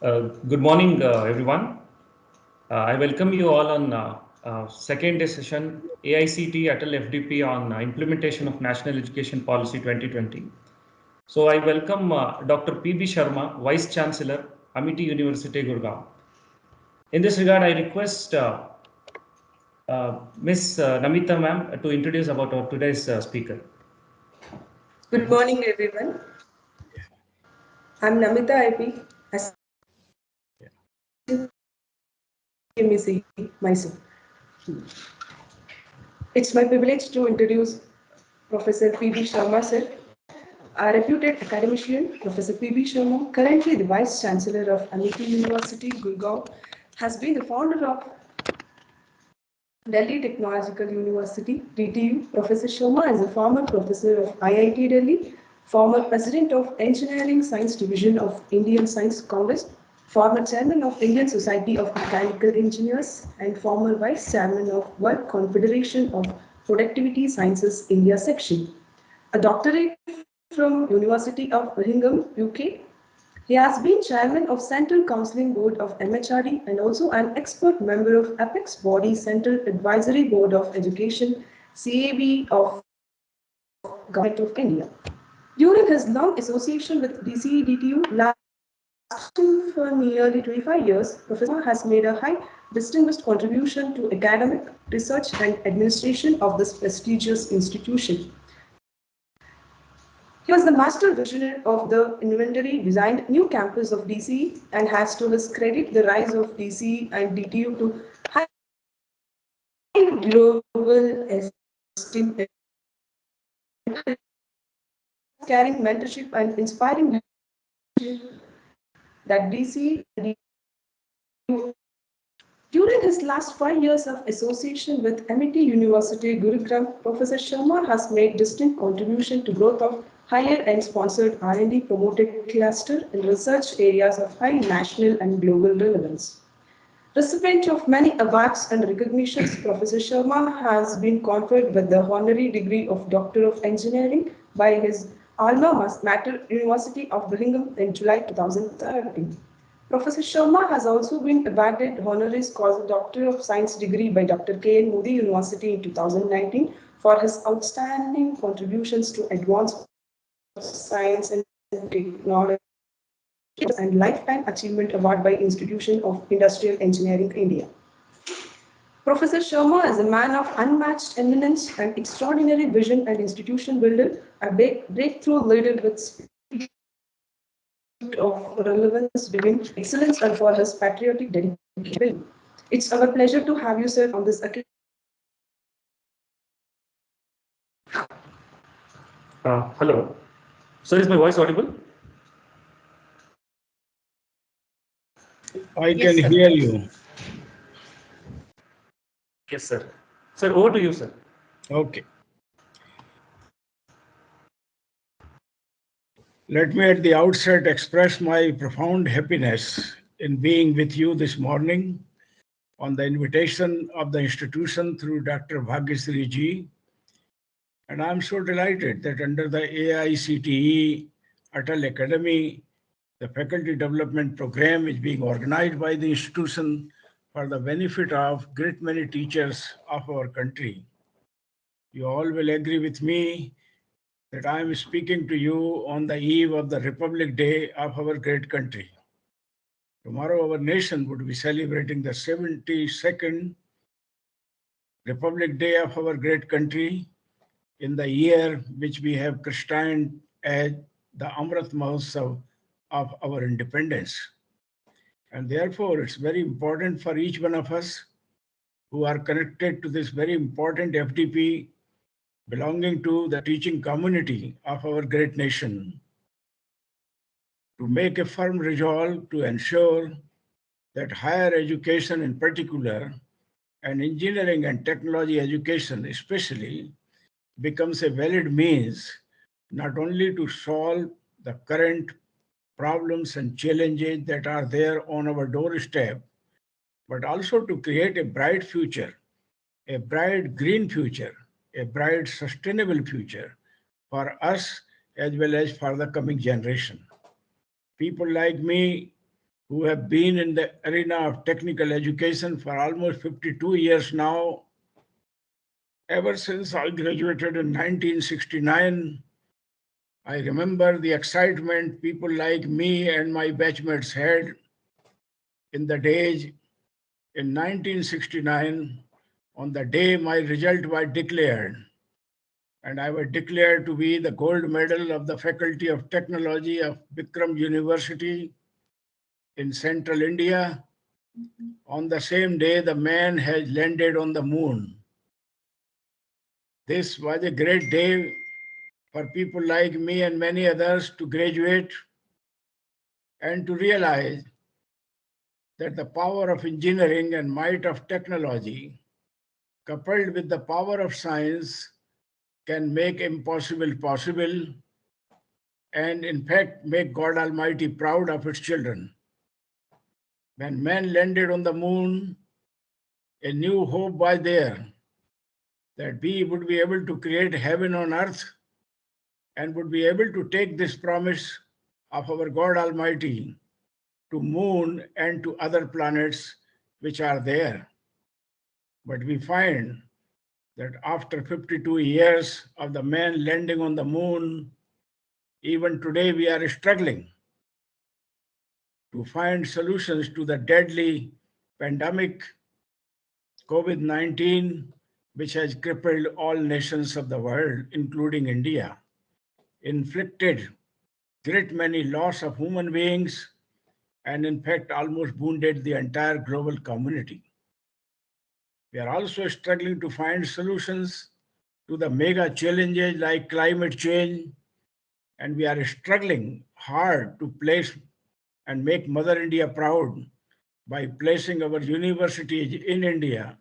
Good morning, everyone. I welcome you all on second day session AICT ATAL FDP on implementation of National Education Policy 2020. So I welcome Dr. P.B. Sharma, Vice Chancellor, Amity University, Gurgaon. In this regard, I request Ms. Namita ma'am to introduce about our today's speaker. Good morning, everyone. I'm Namita IP. Myself. It's my privilege to introduce Professor P.B. Sharma sir, a reputed academician. Professor P.B. Sharma, currently the Vice Chancellor of Amity University, Gurgaon, has been the founder of Delhi Technological University, DTU. Professor Sharma is a former professor of IIT Delhi, former president of Engineering Science Division of Indian Science Congress, former chairman of Indian Society of Mechanical Engineers, and former vice chairman of World Confederation of Productivity Sciences India section. A doctorate from University of Birmingham, UK. He has been chairman of Central Counseling Board of MHRD and also an expert member of Apex Body Central Advisory Board of Education, CAB of Government of India. During his long association with DCE-DTU, lasting for nearly 25 years, Professor has made a high distinguished contribution to academic, research and administration of this prestigious institution. He was the master visionary of the inventory designed new campus of DCE and has to his credit the rise of DCE and DTU to high global esteem, carrying mentorship and inspiring that DCE and DTU. During his last 5 years of association with Amity University, Gurgaon, Professor Sharma has made distinct contribution to growth of higher and sponsored R&D promoted cluster in research areas of high national and global relevance. Recipient of many awards and recognitions, Professor Sharma has been conferred with the honorary degree of Doctor of Engineering by his alma mater University of Birmingham in July 2013. Professor Sharma has also been awarded honoris causa Doctor of Science degree by Dr. K. N. Modi University in 2019 for his outstanding contributions to advanced science and technology and Lifetime Achievement Award by Institution of Industrial Engineering, India. Professor Sharma is a man of unmatched eminence and extraordinary vision and institution builder, a breakthrough leader with of relevance, giving excellence, and for his patriotic dedication. It's our pleasure to have you, sir, on this occasion. Hello. So is my voice audible? I can hear you. Yes, sir. Sir, over to you, sir. Okay. Let me at the outset express my profound happiness in being with you this morning on the invitation of the institution through Dr. Bhagyasri ji. And I'm so delighted that under the AICTE ATAL Academy, the faculty development program is being organized by the institution for the benefit of great many teachers of our country. You all will agree with me that I am speaking to you on the eve of the Republic Day of our great country. Tomorrow, our nation would be celebrating the 72nd Republic Day of our great country in the year which we have christened as the Amrit Mahotsav of our independence. And therefore, it's very important for each one of us who are connected to this very important FDP belonging to the teaching community of our great nation to make a firm resolve to ensure that higher education in particular and engineering and technology education especially becomes a valid means not only to solve the current problems and challenges that are there on our doorstep, but also to create a bright future, a bright green future, a bright sustainable future for us as well as for the coming generation. People like me who have been in the arena of technical education for almost 52 years now. Ever since I graduated in 1969, I remember the excitement people like me and my batchmates had in the days in 1969, on the day my result was declared. And I was declared to be the gold medal of the Faculty of Technology of Bikram University in central India. On the same day, the man has landed on the moon. This was a great day for people like me and many others to graduate and to realize that the power of engineering and might of technology, coupled with the power of science, can make impossible possible and, in fact, make God Almighty proud of its children. When man landed on the moon, a new hope was there that we would be able to create heaven on earth and would be able to take this promise of our God Almighty to moon and to other planets which are there. But we find that after 52 years of the man landing on the moon, even today we are struggling to find solutions to the deadly pandemic COVID-19, which has crippled all nations of the world, including India, inflicted great many loss of human beings, and in fact almost wounded the entire global community. We are also struggling to find solutions to the mega challenges like climate change, and we are struggling hard to place and make Mother India proud by placing our universities in India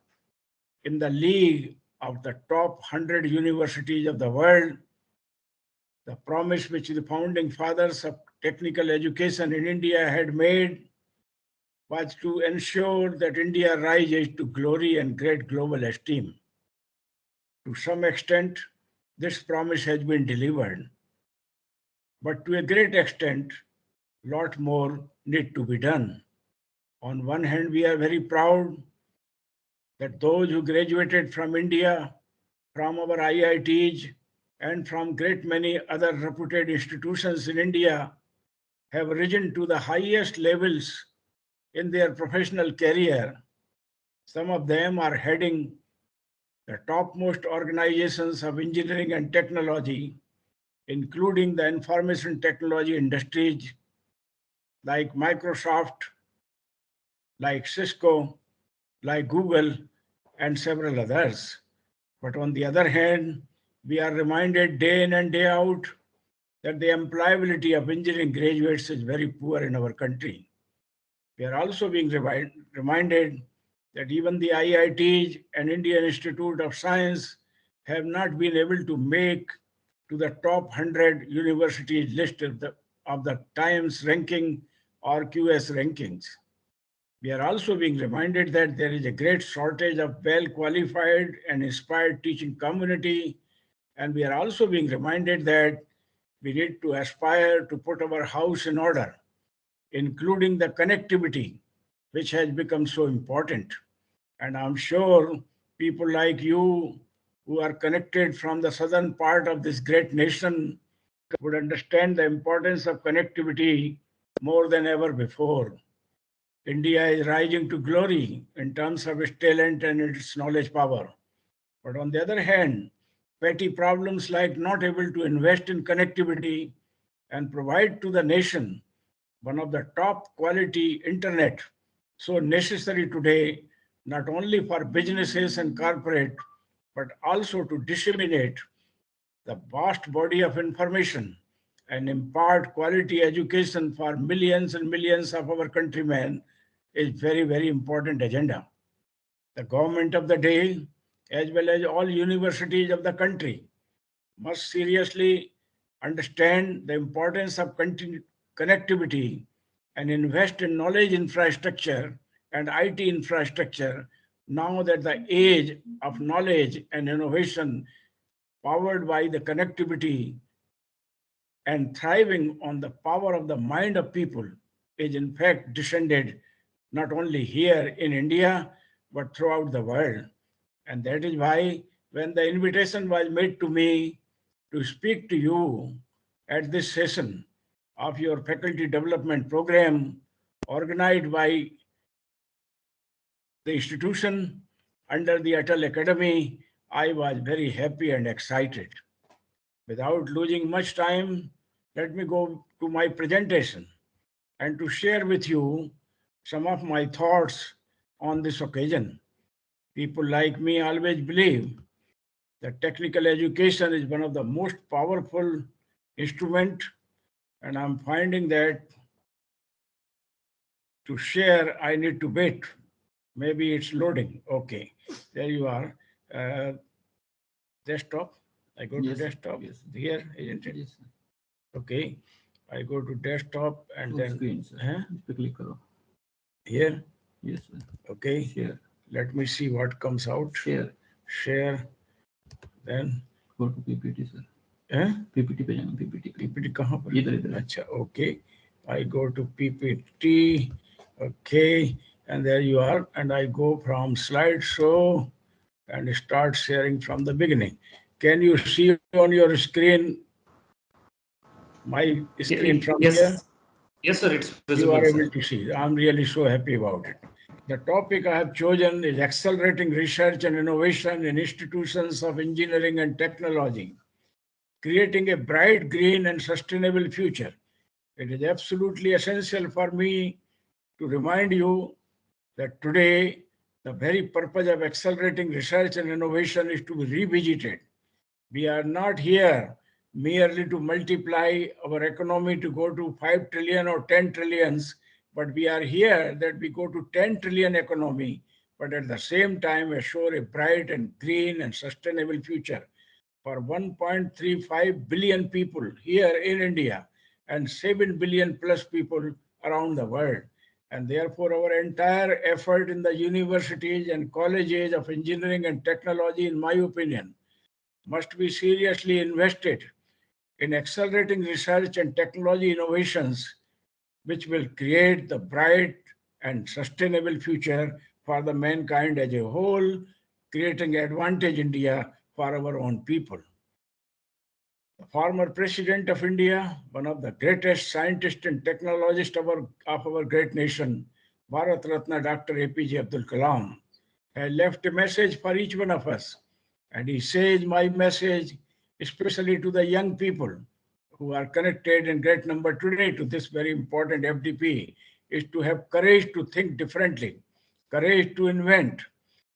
in the league of the top 100 universities of the world. The promise which the founding fathers of technical education in India had made was to ensure that India rises to glory and great global esteem. To some extent, this promise has been delivered, but to a great extent, a lot more need to be done. On one hand, we are very proud that those who graduated from India, from our IITs, and from great many other reputed institutions in India have risen to the highest levels in their professional career. Some of them are heading the topmost organizations of engineering and technology, including the information technology industries like Microsoft, like Cisco, like Google, and several others. But on the other hand, we are reminded day in and day out that the employability of engineering graduates is very poor in our country. We are also being reminded that even the IITs and Indian Institute of Science have not been able to make to the top 100 universities list of the Times ranking or QS rankings. We are also being reminded that there is a great shortage of well-qualified and inspired teaching community, and we are also being reminded that we need to aspire to put our house in order, including the connectivity, which has become so important. And I'm sure people like you who are connected from the southern part of this great nation would understand the importance of connectivity more than ever before. India is rising to glory in terms of its talent and its knowledge power. But on the other hand, petty problems like not able to invest in connectivity and provide to the nation one of the top quality internet, so necessary today, not only for businesses and corporate, but also to disseminate the vast body of information and impart quality education for millions and millions of our countrymen is very, very important agenda. The government of the day, as well as all universities of the country, must seriously understand the importance of connectivity and invest in knowledge infrastructure and IT infrastructure now that the age of knowledge and innovation powered by the connectivity and thriving on the power of the mind of people is in fact descended not only here in India, but throughout the world. And that is why when the invitation was made to me to speak to you at this session of your faculty development program organized by the institution under the ATAL Academy, I was very happy and excited. Without losing much time, let me go to my presentation and to share with you some of my thoughts on this occasion. People like me always believe that technical education is one of the most powerful instrument, and I'm finding that to share, I need to wait. Maybe it's loading. Okay, there you are. Desktop. I go to desktop. Yes. Here, isn't it? Yes. Okay. I go to desktop and then Screen, sir. इस पे click करो. Here. Yes, sir. Okay. Share. Let me see what comes out. Share. Share. Then. Go to PPT, sir. PPT पे जाना. PPT. PPT कहाँ पर? इधर. अच्छा. Okay. I go to PPT. Okay. And there you are. And I go from slideshow and start sharing from the beginning. Can you see on your screen my screen from here? Yes, sir, it's visible. You are sir. able to see. I'm really so happy about it. The topic I have chosen is accelerating research and innovation in institutions of engineering and technology, creating a bright, green, and sustainable future. It is absolutely essential for me to remind you that today the very purpose of accelerating research and innovation is to be revisited. We are not here merely to multiply our economy to go to 5 trillion or 10 trillions, but we are here that we go to 10 trillion economy, but at the same time assure a bright and green and sustainable future for 1.35 billion people here in India and 7 billion plus people around the world. And therefore, our entire effort in the universities and colleges of engineering and technology, in my opinion, must be seriously invested in accelerating research and technology innovations, which will create the bright and sustainable future for the mankind as a whole, creating advantage India for our own people. The former president of India, one of the greatest scientists and technologists of our great nation, Bharat Ratna Dr. APJ Abdul Kalam, had left a message for each one of us. And he says, my message, especially to the young people who are connected in great number today to this very important FDP, is to have courage to think differently, courage to invent,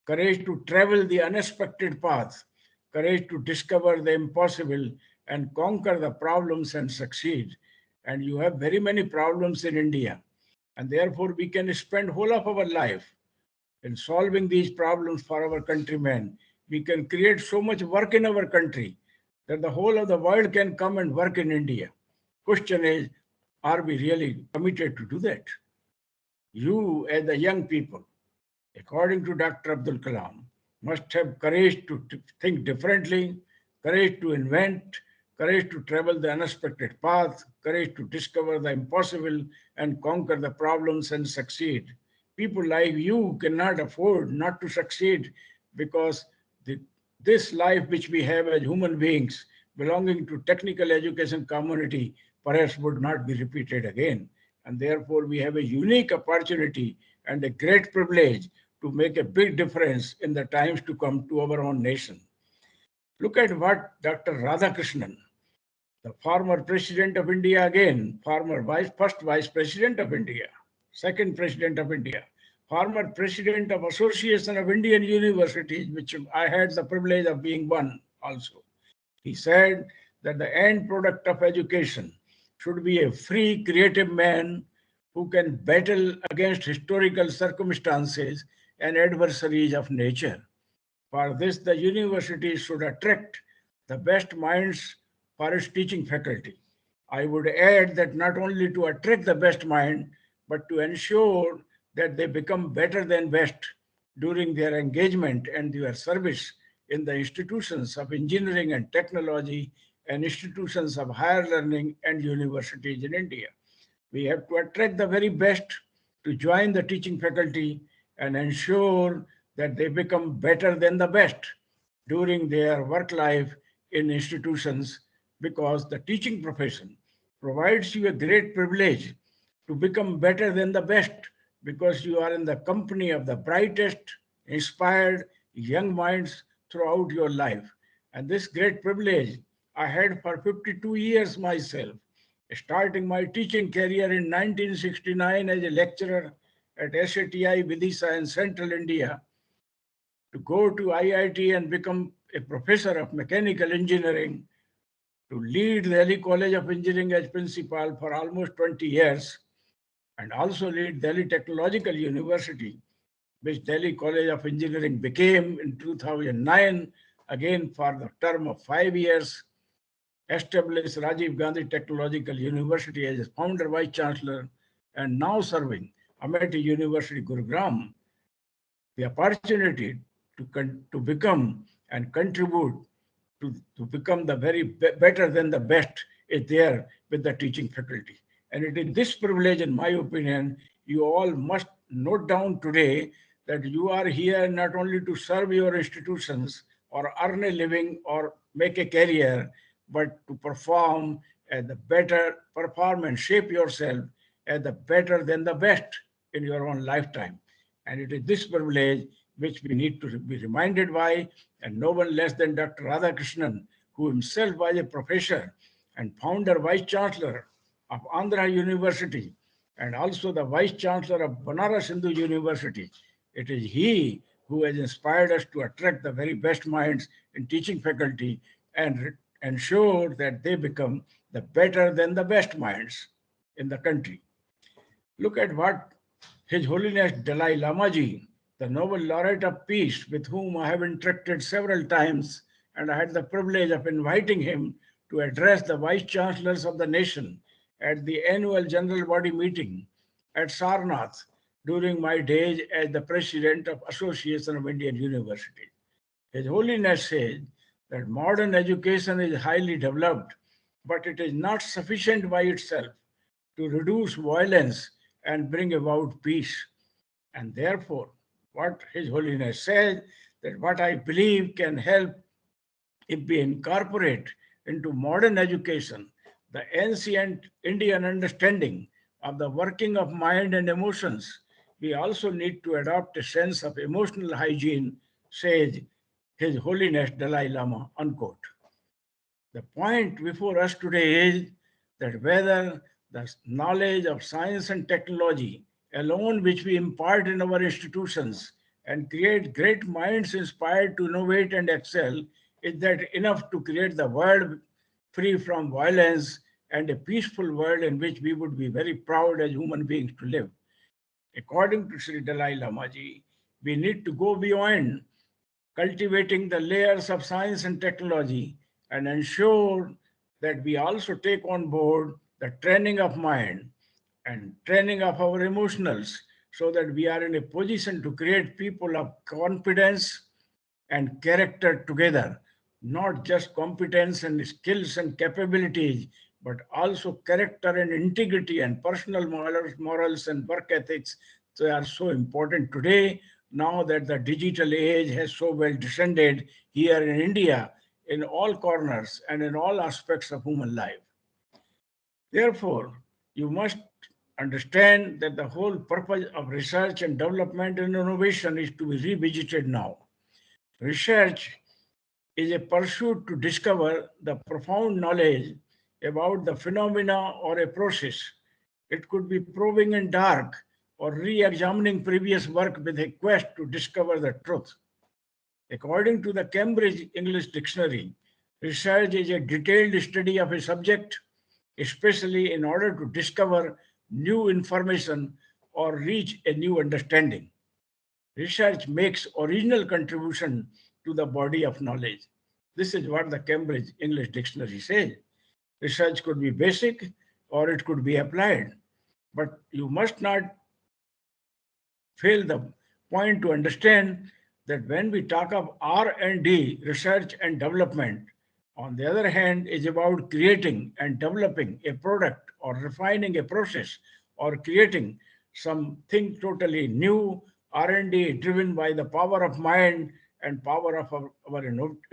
courage to travel the unexpected path, courage to discover the impossible and conquer the problems and succeed. And you have very many problems in India. And therefore, we can spend whole of our life in solving these problems for our countrymen. We can create so much work in our country that the whole of the world can come and work in India. Question is, are we really committed to do that? You, as the young people, according to Dr. Abdul Kalam, must have courage to think differently, courage to invent, courage to travel the unexpected path, courage to discover the impossible and conquer the problems and succeed. People like you cannot afford not to succeed because this life which we have as human beings belonging to technical education community perhaps would not be repeated again. And therefore, we have a unique opportunity and a great privilege to make a big difference in the times to come to our own nation. Look at what Dr. Radhakrishnan, the former president of India again, first vice president of India, second president of India, former president of Association of Indian Universities, which I had the privilege of being one also. He said that the end product of education should be a free, creative man who can battle against historical circumstances and adversaries of nature. For this, the university should attract the best minds for its teaching faculty. I would add that not only to attract the best mind, but to ensure that they become better than best during their engagement and their service in the institutions of engineering and technology and institutions of higher learning and universities in India. We have to attract the very best to join the teaching faculty and ensure that they become better than the best during their work life in institutions, because the teaching profession provides you a great privilege to become better than the best, because you are in the company of the brightest, inspired young minds throughout your life. And this great privilege I had for 52 years myself, starting my teaching career in 1969 as a lecturer at SATI Vidisha in central India, to go to IIT and become a professor of mechanical engineering, to lead Delhi College of Engineering as principal for almost 20 years, and also lead Delhi Technological University, which Delhi College of Engineering became in 2009, again for the term of 5 years, established Rajiv Gandhi Technological University as its founder, vice chancellor, and now serving Amity University, Gurgaon. The opportunity to become and contribute to become the very better than the best is there with the teaching faculty. And it is this privilege, in my opinion, you all must note down today, that you are here not only to serve your institutions or earn a living or make a career, but to perform at the better performance, shape yourself as the better than the best in your own lifetime. And it is this privilege which we need to be reminded by, and no one less than Dr. Radhakrishnan, who himself was a professor and founder, vice chancellor of Andhra University, and also the vice chancellor of Banaras Hindu University. It is he who has inspired us to attract the very best minds in teaching faculty and ensure that they become the better than the best minds in the country. Look at what His Holiness Dalai Lama Ji, the Nobel Laureate of Peace, with whom I have interacted several times, and I had the privilege of inviting him to address the vice chancellors of the nation at the annual general body meeting at Sarnath during my days as the president of Association of Indian Universities. His Holiness said that modern education is highly developed, but it is not sufficient by itself to reduce violence and bring about peace. And therefore, what His Holiness says, that what I believe can help if we incorporate into modern education the ancient Indian understanding of the working of mind and emotions, we also need to adopt a sense of emotional hygiene, says His Holiness Dalai Lama, unquote. The point before us today is that whether the knowledge of science and technology alone, which we impart in our institutions and create great minds inspired to innovate and excel, is that enough to create the world free from violence and a peaceful world in which we would be very proud as human beings to live. According to Sri Dalai Lama Ji, we need to go beyond cultivating the layers of science and technology and ensure that we also take on board the training of mind and training of our emotionals, so that we are in a position to create people of confidence and character together, not just competence and skills and capabilities, but also character and integrity and personal morals and work ethics. They are so important today, now that the digital age has so well descended here in India, in all corners and in all aspects of human life. Therefore, you must understand that the whole purpose of research and development and innovation is to be revisited now. Research is a pursuit to discover the profound knowledge about the phenomena or a process. It could be probing in dark or re-examining previous work with a quest to discover the truth. According to the Cambridge English Dictionary, research is a detailed study of a subject, especially in order to discover new information or reach a new understanding. Research makes original contribution to the body of knowledge. This is what the Cambridge English Dictionary says. Research could be basic or it could be applied, but you must not fail the point to understand that when we talk of R&D, research and development, on the other hand, is about creating and developing a product or refining a process or creating something totally new, R&D driven by the power of mind and power of our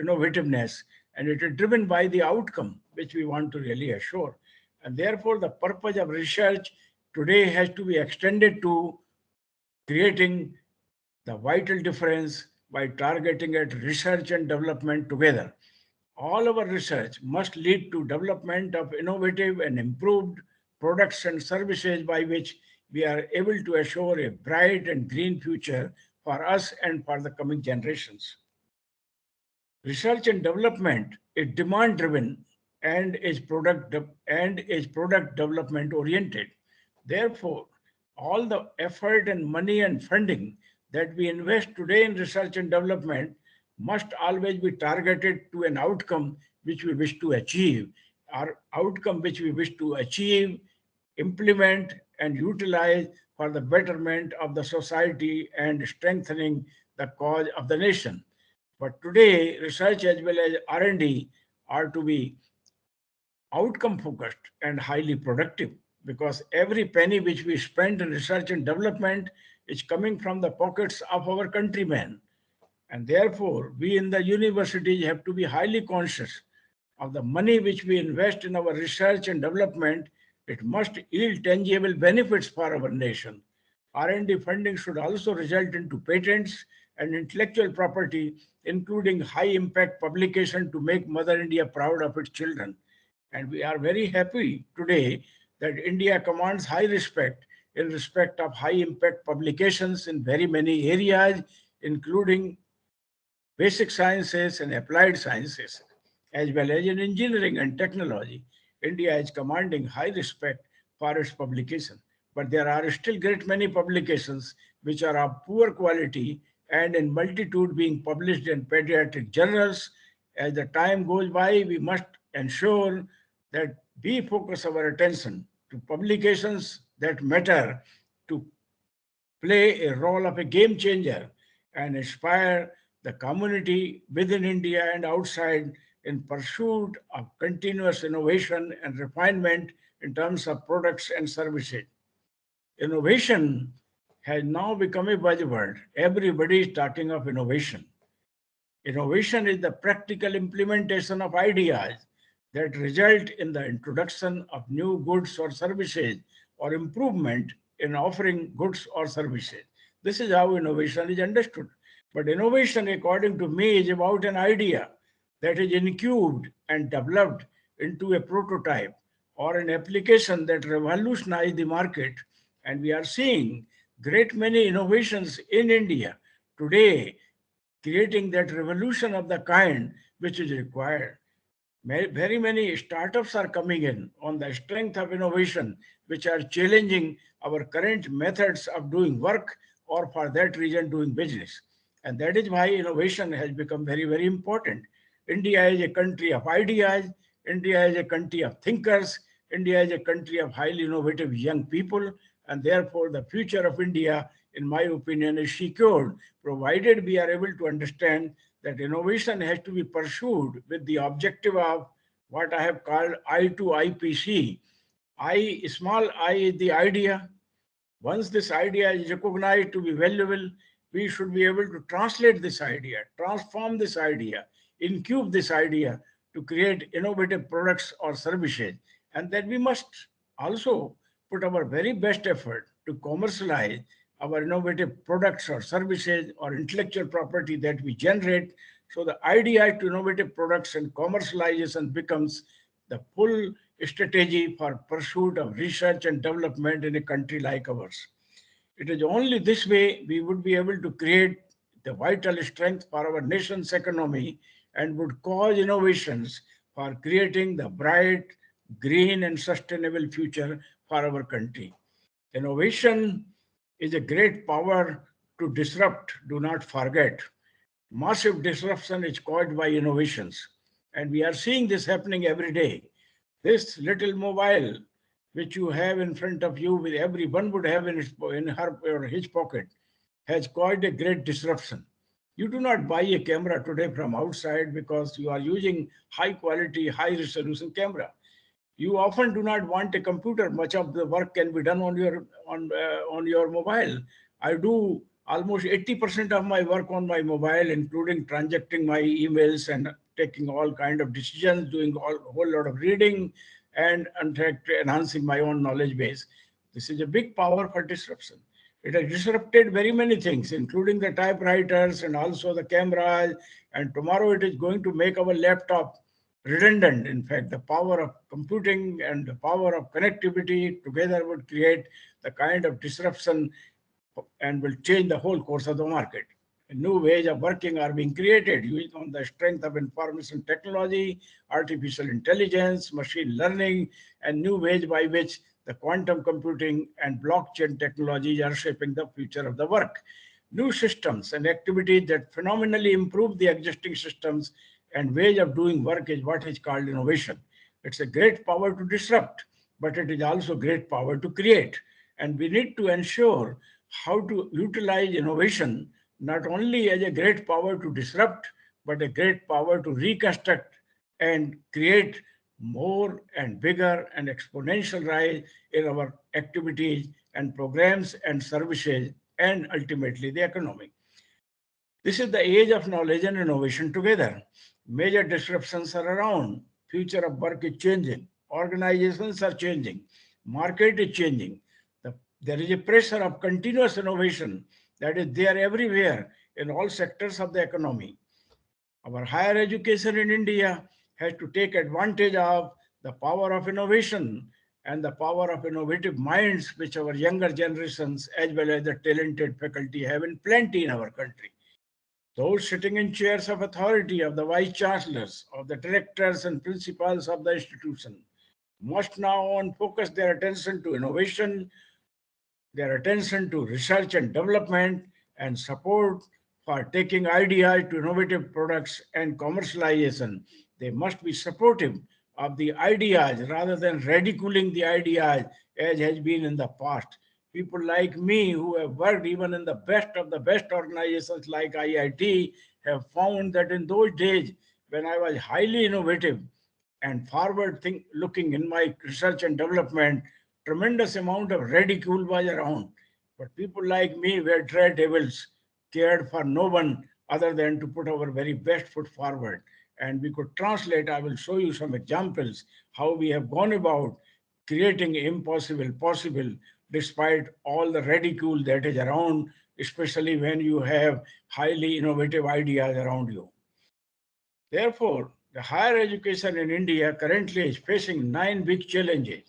innovativeness, and it is driven by the outcome which we want to really assure. And therefore, the purpose of research today has to be extended to creating the vital difference by targeting at research and development together. All our research must lead to development of innovative and improved products and services by which we are able to assure a bright and green future for us and for the coming generations. Research and development is demand driven and is product development oriented. Therefore, all the effort and money and funding that we invest today in research and development must always be targeted to an outcome which we wish to achieve, our outcome which we wish to achieve, implement, and utilize for the betterment of the society and strengthening the cause of the nation. But today, research as well as R&D are to be outcome focused and highly productive, because every penny which we spend in research and development is coming from the pockets of our countrymen. And therefore, we in the universities have to be highly conscious of the money which we invest in our research and development. It must yield tangible benefits for our nation. R&D funding should also result into patents and intellectual property, including high impact publication to make Mother India proud of its children. And we are very happy today that India commands high respect in respect of high impact publications in very many areas, including basic sciences and applied sciences, as well as in engineering and technology. India is commanding high respect for its publication. But there are still great many publications which are of poor quality and in multitude being published in pediatric journals. As the time goes by, we must ensure that we focus our attention to publications that matter, to play a role of a game changer and inspire the community within India and outside in pursuit of continuous innovation and refinement in terms of products and services. Innovation has now become a buzzword. Everybody is talking of innovation. Innovation is the practical implementation of ideas that result in the introduction of new goods or services or improvement in offering goods or services. This is how innovation is understood. But innovation, according to me, is about an idea that is incubed and developed into a prototype or an application that revolutionizes the market. And we are seeing great many innovations in India today creating that revolution of the kind which is required. Very many startups are coming in on the strength of innovation, which are challenging our current methods of doing work or for that reason doing business. And that is why innovation has become very, very important. India is a country of ideas. India is a country of thinkers. India is a country of highly innovative young people. And therefore, the future of India, in my opinion, is secured, provided we are able to understand that innovation has to be pursued with the objective of what I have called I2IPC. I, small I, is the idea. Once this idea is recognized to be valuable, we should be able to translate this idea, transform this idea, incube this idea to create innovative products or services. And then we must also put our very best effort to commercialize our innovative products or services or intellectual property that we generate. So the idea to innovative products and commercialization becomes the full strategy for pursuit of research and development in a country like ours. It is only this way we would be able to create the vital strength for our nation's economy and would cause innovations for creating the bright, green, and sustainable future for our country. Innovation is a great power to disrupt. Do not forget. Massive disruption is caused by innovations. And we are seeing this happening every day. This little mobile, which you have in front of you, with everyone would have in her or his pocket, has caused a great disruption. You do not buy a camera today from outside because you are using high quality, high resolution camera. You often do not want a computer. Much of the work can be done on your mobile. I do almost 80% of my work on my mobile, including transacting my emails and taking all kind of decisions, doing a whole lot of reading, and in fact enhancing my own knowledge base. This is a big power for disruption. It has disrupted very many things, including the typewriters and also the cameras. And tomorrow it is going to make our laptop redundant. In fact, the power of computing and the power of connectivity together would create the kind of disruption and will change the whole course of the market. New ways of working are being created using on the strength of information technology, artificial intelligence, machine learning, and new ways by which the quantum computing and blockchain technologies are shaping the future of the work. New systems and activities that phenomenally improve the existing systems and ways of doing work is what is called innovation. It's a great power to disrupt, but it is also great power to create. And we need to ensure how to utilize innovation not only as a great power to disrupt, but a great power to reconstruct and create more and bigger and exponential rise in our activities and programs and services and ultimately the economy. This is the age of knowledge and innovation together. Major disruptions are around. Future of work is changing. Organizations are changing. Market is changing. There is a pressure of continuous innovation that is there everywhere in all sectors of the economy. Our higher education in India has to take advantage of the power of innovation and the power of innovative minds which our younger generations as well as the talented faculty have in plenty in our country. Those sitting in chairs of authority of the vice chancellors, of the directors and principals of the institution must now on focus their attention to innovation, their attention to research and development and support for taking ideas to innovative products and commercialization. They must be supportive of the ideas rather than ridiculing the ideas as has been in the past. People like me who have worked even in the best of the best organizations like IIT have found that in those days when I was highly innovative and forward looking in my research and development, tremendous amount of ridicule was around. But people like me were daredevils, cared for no one other than to put our very best foot forward. And we could translate, I will show you some examples, how we have gone about creating impossible possible despite all the ridicule that is around, especially when you have highly innovative ideas around you. Therefore, the higher education in India currently is facing 9 big challenges.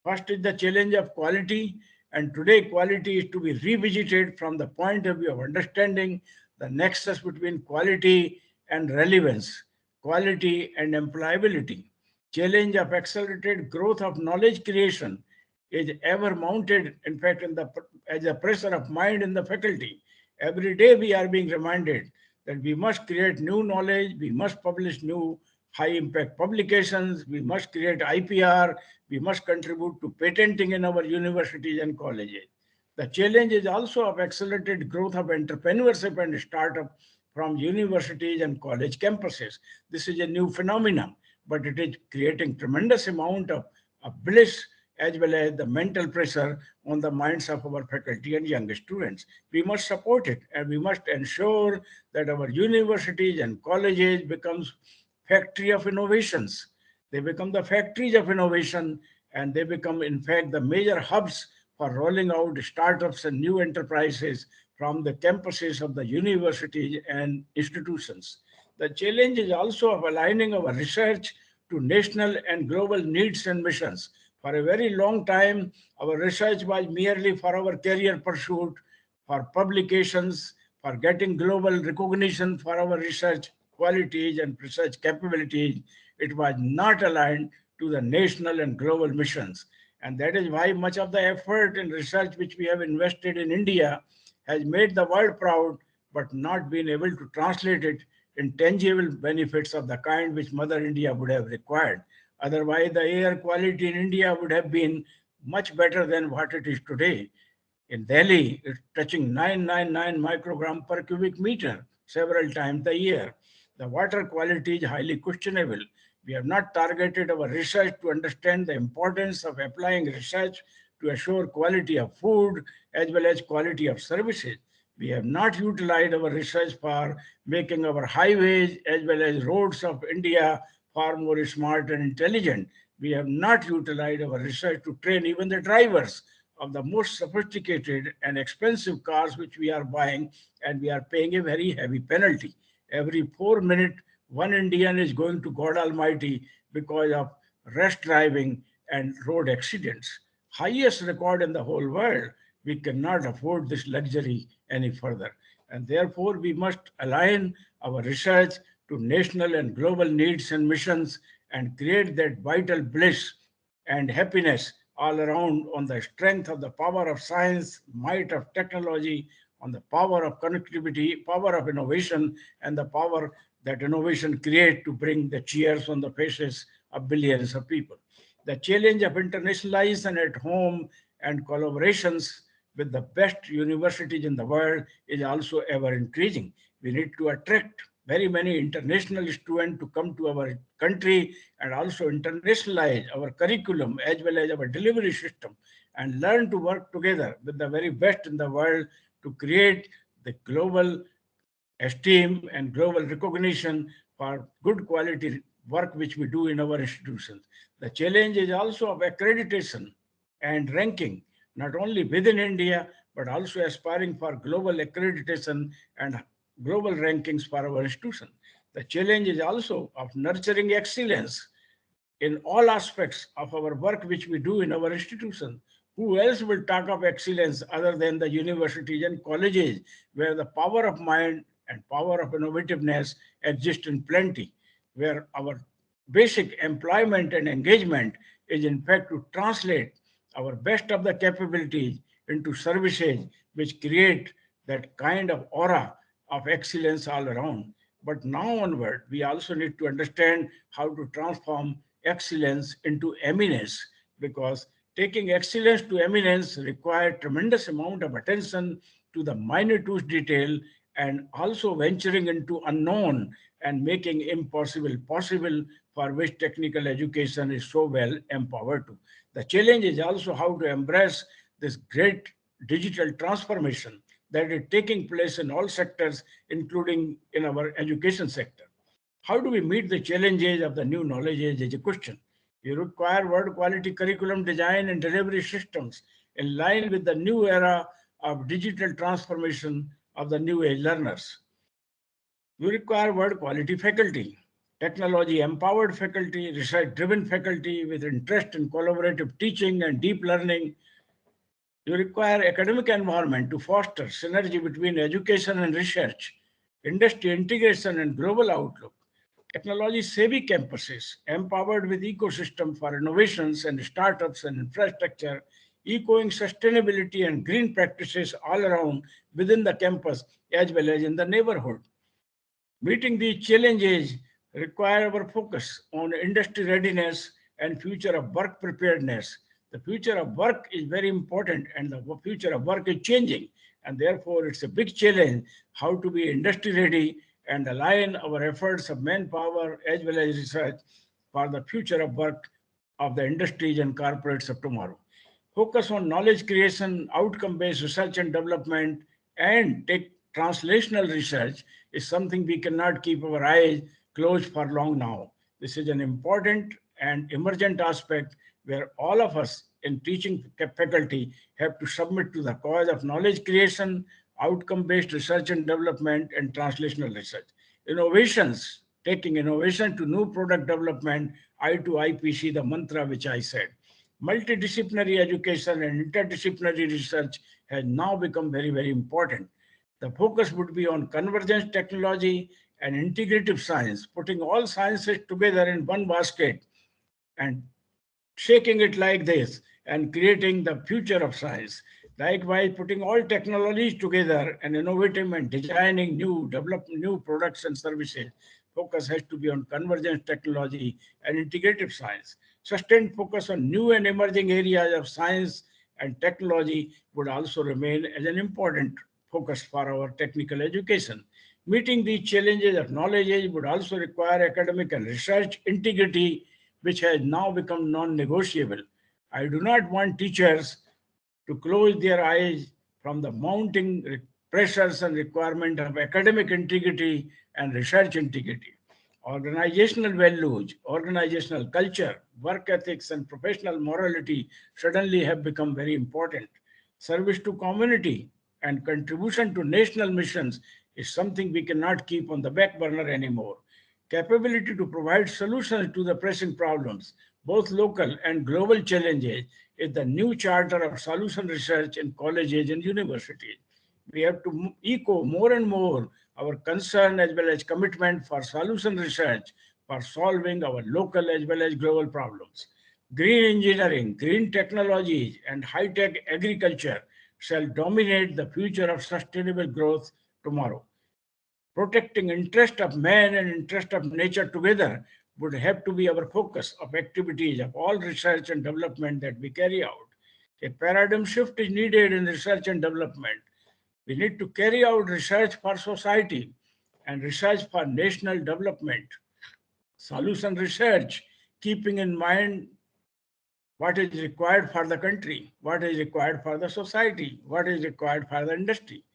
First is the challenge of quality, and today quality is to be revisited from the point of view of understanding the nexus between quality and relevance, quality and employability. Challenge of accelerated growth of knowledge creation is ever mounted, in fact, as a pressure of mind in the faculty. Every day we are being reminded that we must create new knowledge, we must publish new high impact publications, we must create IPR, we must contribute to patenting in our universities and colleges. The challenge is also of accelerated growth of entrepreneurship and startup from universities and college campuses. This is a new phenomenon, but it is creating tremendous amount of bliss as well as the mental pressure on the minds of our faculty and young students. We must support it and we must ensure that our universities and colleges becomes factory of innovations. They become the factories of innovation and they become in fact the major hubs for rolling out startups and new enterprises from the campuses of the universities and institutions. The challenge is also of aligning our research to national and global needs and missions. For a very long time, our research was merely for our career pursuit, for publications, for getting global recognition for our research qualities and research capabilities. It was not aligned to the national and global missions. And that is why much of the effort in research which we have invested in India has made the world proud, but not been able to translate it in tangible benefits of the kind which Mother India would have required. Otherwise, the air quality in India would have been much better than what it is today. In Delhi, it's touching 999 microgram per cubic meter. several times a year. The water quality is highly questionable. We have not targeted our research to understand the importance of applying research to assure quality of food as well as quality of services. We have not utilized our research for making our highways as well as roads of India far more smart and intelligent. We have not utilized our research to train even the drivers of the most sophisticated and expensive cars which we are buying, and we are paying a very heavy penalty. Every 4 minutes, one Indian is going to God Almighty because of rash driving and road accidents. Highest record in the whole world. We cannot afford this luxury any further. And therefore, we must align our research to national and global needs and missions and create that vital bliss and happiness all around on the strength of the power of science, might of technology, on the power of connectivity, power of innovation, and the power that innovation create to bring the cheers on the faces of billions of people. The challenge of internationalization at home and collaborations with the best universities in the world is also ever increasing. We need to attract very many international students to come to our country and also internationalize our curriculum as well as our delivery system and learn to work together with the very best in the world to create the global esteem and global recognition for good quality work which we do in our institutions. The challenge is also of accreditation and ranking, not only within India, but also aspiring for global accreditation and global rankings for our institution. The challenge is also of nurturing excellence in all aspects of our work which we do in our institution. Who else will talk of excellence other than the universities and colleges where the power of mind and power of innovativeness exist in plenty, where our basic employment and engagement is in fact to translate our best of the capabilities into services which create that kind of aura of excellence all around. But now onward, we also need to understand how to transform excellence into eminence, because taking excellence to eminence requires tremendous amount of attention to the minutest detail and also venturing into unknown and making impossible possible, for which technical education is so well empowered to. The challenge is also how to embrace this great digital transformation that is taking place in all sectors, including in our education sector. How do we meet the challenges of the new knowledge age is a question. We require world quality curriculum design and delivery systems in line with the new era of digital transformation of the new age learners. We require world quality faculty, technology empowered faculty, research driven faculty with interest in collaborative teaching and deep learning. You require academic environment to foster synergy between education and research, industry integration and global outlook. Technology-savvy campuses empowered with ecosystem for innovations and startups and infrastructure, echoing sustainability and green practices all around within the campus as well as in the neighborhood. Meeting these challenges require our focus on industry readiness and future of work preparedness. The future of work is very important and the future of work is changing. And therefore, it's a big challenge how to be industry ready and align our efforts of manpower as well as research for the future of work of the industries and corporates of tomorrow. Focus on knowledge creation, outcome-based research and development, and take translational research is something we cannot keep our eyes closed for long now. This is an important and emergent aspect where all of us in teaching faculty have to submit to the cause of knowledge creation, outcome-based research and development, and translational research. Innovations, taking innovation to new product development, I to IPC, the mantra which I said. Multidisciplinary education and interdisciplinary research has now become very, very important. The focus would be on convergence technology and integrative science, putting all sciences together in one basket and shaking it like this and creating the future of science. Likewise, putting all technologies together and innovating and designing new, develop new products and services. Focus has to be on convergence technology and integrative science. Sustained focus on new and emerging areas of science and technology would also remain as an important focus for our technical education. Meeting these challenges of knowledge age would also require academic and research integrity, which has now become non-negotiable. I do not want teachers to close their eyes from the mounting pressures and requirement of academic integrity and research integrity. Organizational values, organizational culture, work ethics, and professional morality suddenly have become very important. Service to community and contribution to national missions is something we cannot keep on the back burner anymore. Capability to provide solutions to the pressing problems, both local and global challenges, is the new charter of solution research in colleges and universities. We have to echo more and more our concern as well as commitment for solution research for solving our local as well as global problems. Green engineering, green technologies, and high-tech agriculture shall dominate the future of sustainable growth tomorrow. Protecting interest of man and interest of nature together would have to be our focus of activities of all research and development that we carry out. A paradigm shift is needed in research and development. We need to carry out research for society and research for national development. Solution research, keeping in mind what is required for the country, what is required for the society, what is required for the industry.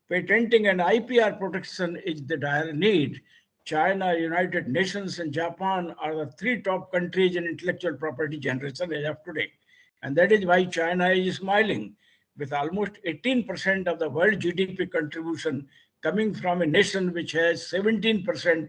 Patenting and IPR protection is the dire need. China, United Nations, and Japan are the three top countries in intellectual property generation as of today. And that is why China is smiling, with almost 18% of the world GDP contribution coming from a nation which has 17%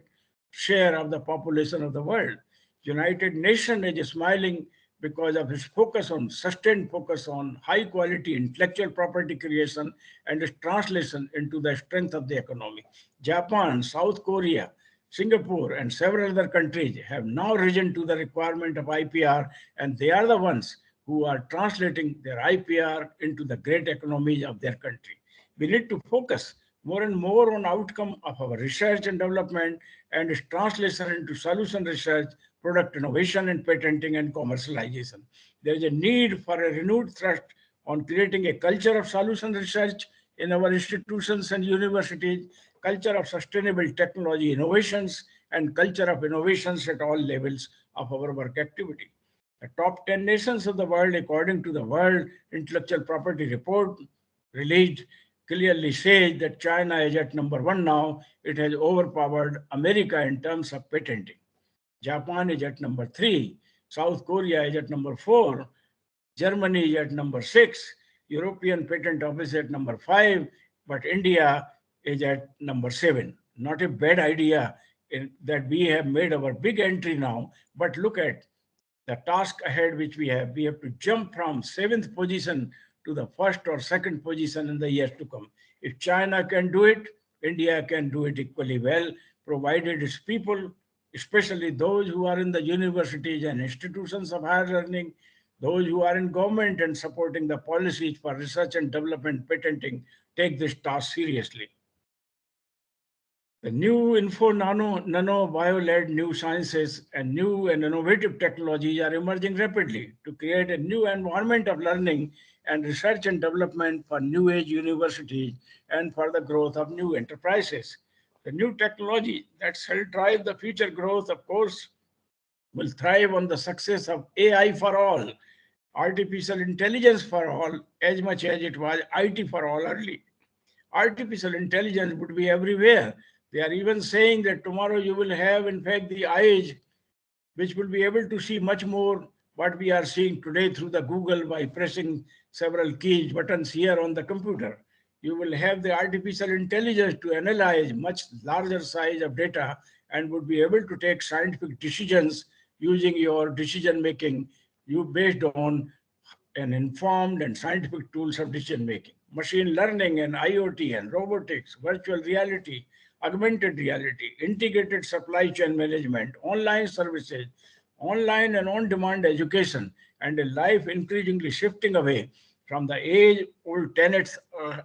share of the population of the world. United Nations is smiling because of its focus on sustained focus on high quality intellectual property creation and its translation into the strength of the economy. Japan, South Korea, Singapore, and several other countries have now risen to the requirement of IPR, and they are the ones who are translating their IPR into the great economies of their country. We need to focus more and more on outcome of our research and development and its translation into solution research, product innovation and patenting and commercialization. There is a need for a renewed thrust on creating a culture of solution research in our institutions and universities, culture of sustainable technology innovations, and culture of innovations at all levels of our work activity. The top 10 nations of the world, according to the World Intellectual Property Report released, clearly says that China is at number one now. It has overpowered America in terms of patenting. Japan is at number 3. South Korea is at number 4. Germany is at number 6. European Patent Office at number 5. But India is at number 7. Not a bad idea that we have made our big entry now. But look at the task ahead which we have. We have to jump from 7th position to the 1st or 2nd position in the years to come. If China can do it, India can do it equally well, provided its people, especially those who are in the universities and institutions of higher learning, those who are in government and supporting the policies for research and development patenting, take this task seriously. The new info nano bio-led new sciences and new and innovative technologies are emerging rapidly to create a new environment of learning and research and development for new age universities and for the growth of new enterprises. The new technology that shall drive the future growth, of course, will thrive on the success of AI for all, artificial intelligence for all, as much as it was IT for all early. Artificial intelligence would be everywhere. They are even saying that tomorrow you will have, in fact, the eyes which will be able to see much more what we are seeing today through the Google by pressing several keys, buttons here on the computer. You will have the artificial intelligence to analyze much larger size of data and would be able to take scientific decisions using your decision making you based on an informed and scientific tools of decision making. Machine learning and IoT and robotics, virtual reality, augmented reality, integrated supply chain management, online services, online and on-demand education, and a life increasingly shifting away from the age-old tenets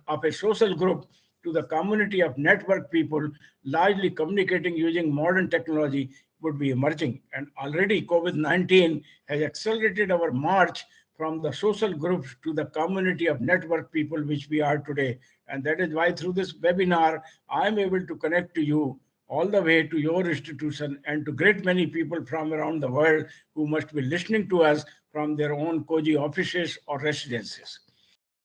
of a social group to the community of network people, largely communicating using modern technology would be emerging. And already COVID-19 has accelerated our march from the social groups to the community of network people which we are today. And that is why through this webinar, I am able to connect to you all the way to your institution and to great many people from around the world who must be listening to us from their own cozy offices or residences.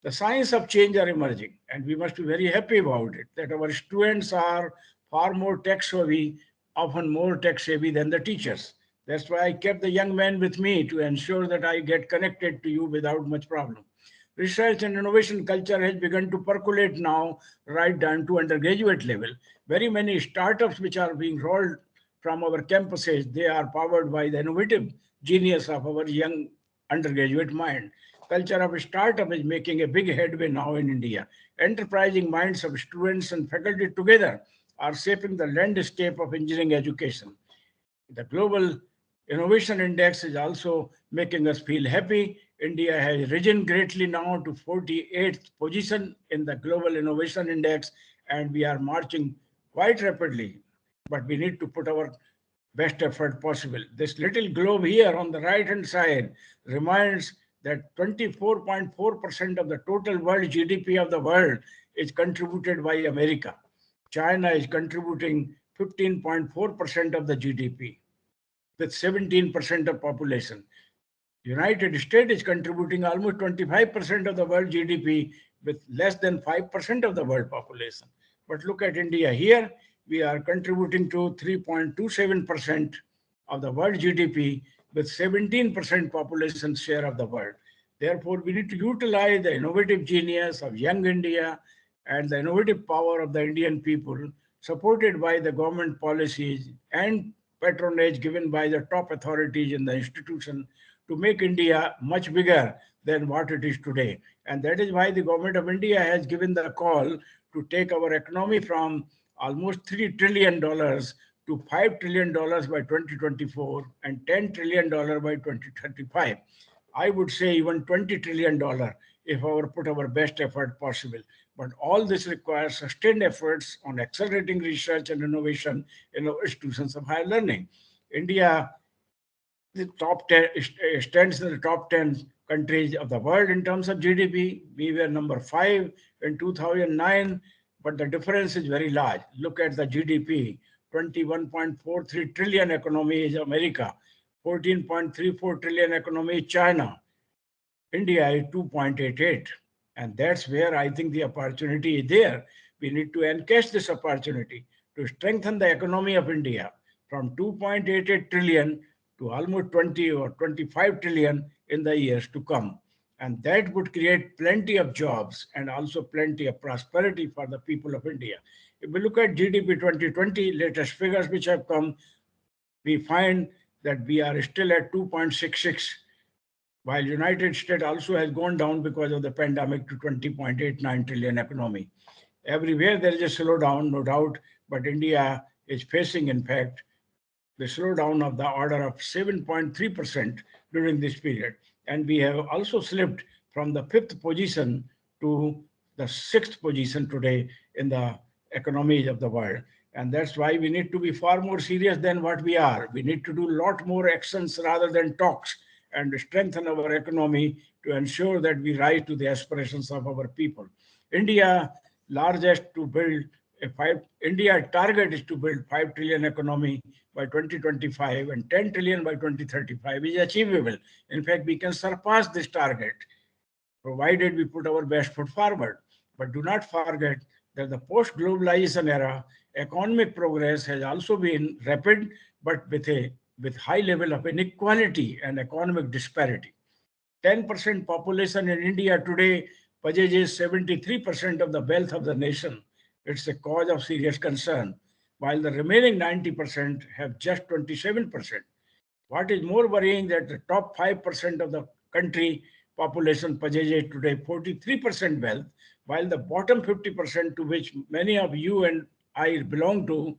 The signs of change are emerging, and we must be very happy about it, that our students are far more tech savvy, often more tech savvy than the teachers. That's why I kept the young men with me to ensure that I get connected to you without much problem. Research and innovation culture has begun to percolate now right down to undergraduate level. Very many startups which are being rolled from our campuses, they are powered by the innovative genius of our young undergraduate mind. Culture of startup is making a big headway now in India. Enterprising minds of students and faculty together are shaping the landscape of engineering education. The Global Innovation Index is also making us feel happy. India has risen greatly now to 48th position in the Global Innovation Index, and we are marching quite rapidly. But we need to put our best effort possible. This little globe here on the right-hand side reminds that 24.4% of the total world GDP of the world is contributed by America. China is contributing 15.4% of the GDP with 17% of population. United States is contributing almost 25% of the world GDP with less than 5% of the world population. But look at India here, we are contributing to 3.27% of the world GDP with 17% population share of the world. Therefore, we need to utilize the innovative genius of young India and the innovative power of the Indian people, supported by the government policies and patronage given by the top authorities in the institution to make India much bigger than what it is today. And that is why the government of India has given the call to take our economy from almost $3 trillion to $5 trillion by 2024 and $10 trillion by 2035. I would say even $20 trillion if we put our best effort possible. But all this requires sustained efforts on accelerating research and innovation in our institutions of higher learning. India the top 10 stands in the top 10 countries of the world in terms of GDP. We were number 5 in 2009, but the difference is very large. Look at the GDP. 21.43 trillion economy is America. 14.34 trillion economy is China. India is 2.88. And that's where I think the opportunity is there. We need to encash this opportunity to strengthen the economy of India from 2.88 trillion to almost 20 or 25 trillion in the years to come. And that would create plenty of jobs and also plenty of prosperity for the people of India. If we look at GDP 2020, latest figures which have come, we find that we are still at 2.66, while United States also has gone down because of the pandemic to 20.89 trillion economy. Everywhere there is a slowdown, no doubt, but India is facing, in fact, the slowdown of the order of 7.3% during this period. And we have also slipped from the 5th position to the 6th position today in the economies of the world. And that's why we need to be far more serious than what we are. We need to do a lot more actions rather than talks and strengthen our economy to ensure that we rise to the aspirations of our people. India largest to build India target is to build 5 trillion economy by 2025 and 10 trillion by 2035 is achievable. In fact, we can surpass this target, provided we put our best foot forward. But do not forget that the post-globalization era, economic progress has also been rapid, but with high level of inequality and economic disparity. 10% population in India today possesses 73% of the wealth of the nation. It's a cause of serious concern, while the remaining 90% have just 27%. What is more worrying that the top 5% of the country population possesses today 43% wealth, while the bottom 50%, to which many of you and I belong to,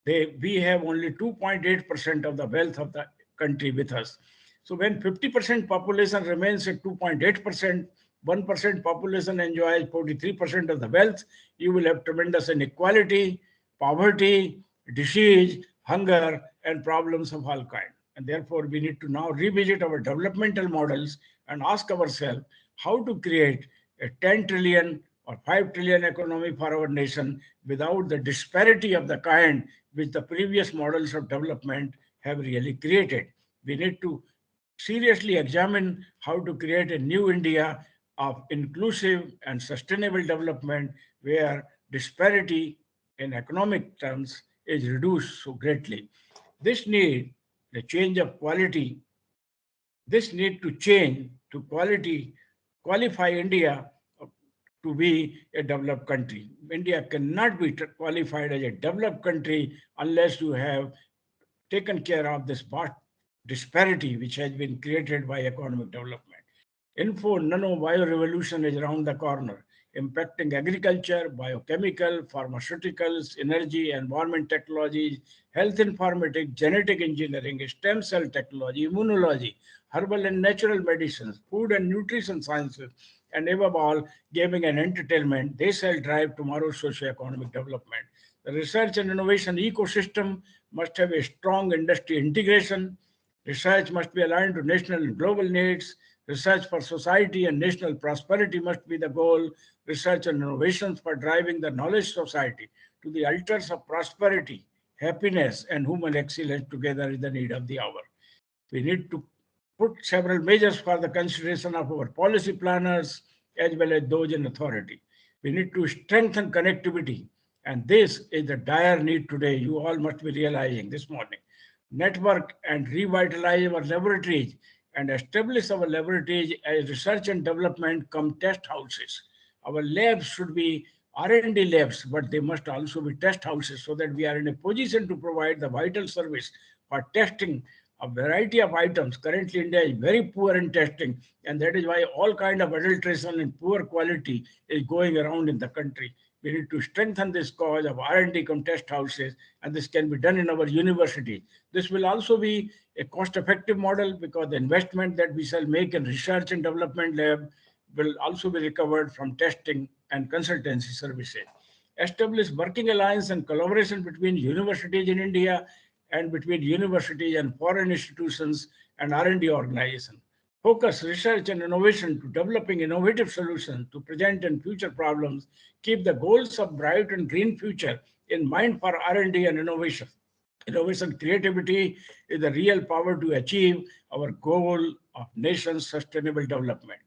we have only 2.8% of the wealth of the country with us. So when 50% population remains at 2.8%, 1% population enjoys 43% of the wealth, you will have tremendous inequality, poverty, disease, hunger, and problems of all kinds. And therefore, we need to now revisit our developmental models and ask ourselves how to create a 10 trillion or 5 trillion economy for our nation without the disparity of the kind which the previous models of development have really created. We need to seriously examine how to create a new India of inclusive and sustainable development where disparity in economic terms is reduced so greatly. This need the change of quality, this need to change to quality, qualify India to be a developed country. India cannot be qualified as a developed country unless you have taken care of this vast disparity which has been created by economic development. Info nano bio revolution is around the corner, impacting agriculture, biochemical, pharmaceuticals, energy, environment technologies, health informatics, genetic engineering, stem cell technology, immunology, herbal and natural medicines, food and nutrition sciences, and above all, gaming and entertainment. They shall drive tomorrow's socio-economic development. The research and innovation ecosystem must have a strong industry integration. Research must be aligned to national and global needs. Research for society and national prosperity must be the goal. Research and innovations for driving the knowledge society to the altars of prosperity, happiness, and human excellence together is the need of the hour. We need to put several measures for the consideration of our policy planners as well as those in authority. We need to strengthen connectivity, and this is the dire need today. You all must be realizing this morning. Network and revitalize our laboratories and establish our laboratories as research and development come test houses. Our labs should be R&D labs, but they must also be test houses so that we are in a position to provide the vital service for testing a variety of items. Currently, India is very poor in testing, and that is why all kind of adulteration and poor quality is going around in the country. We need to strengthen this cause of R&D come test houses, and this can be done in our university. This will also be a cost-effective model because the investment that we shall make in research and development lab will also be recovered from testing and consultancy services. Establish working alliance and collaboration between universities in India and between universities and foreign institutions and R&D organizations. Focus research and innovation to developing innovative solutions to present and future problems. Keep the goals of bright and green future in mind for R&D and innovation. Innovation creativity is the real power to achieve our goal of nation's sustainable development.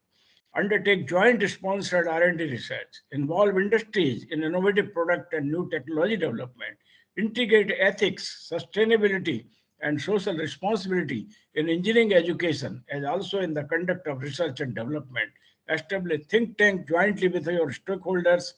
Undertake joint sponsored R&D research, involve industries in innovative product and new technology development, integrate ethics, sustainability, and social responsibility in engineering education and also in the conduct of research and development. Establish think tank jointly with your stakeholders.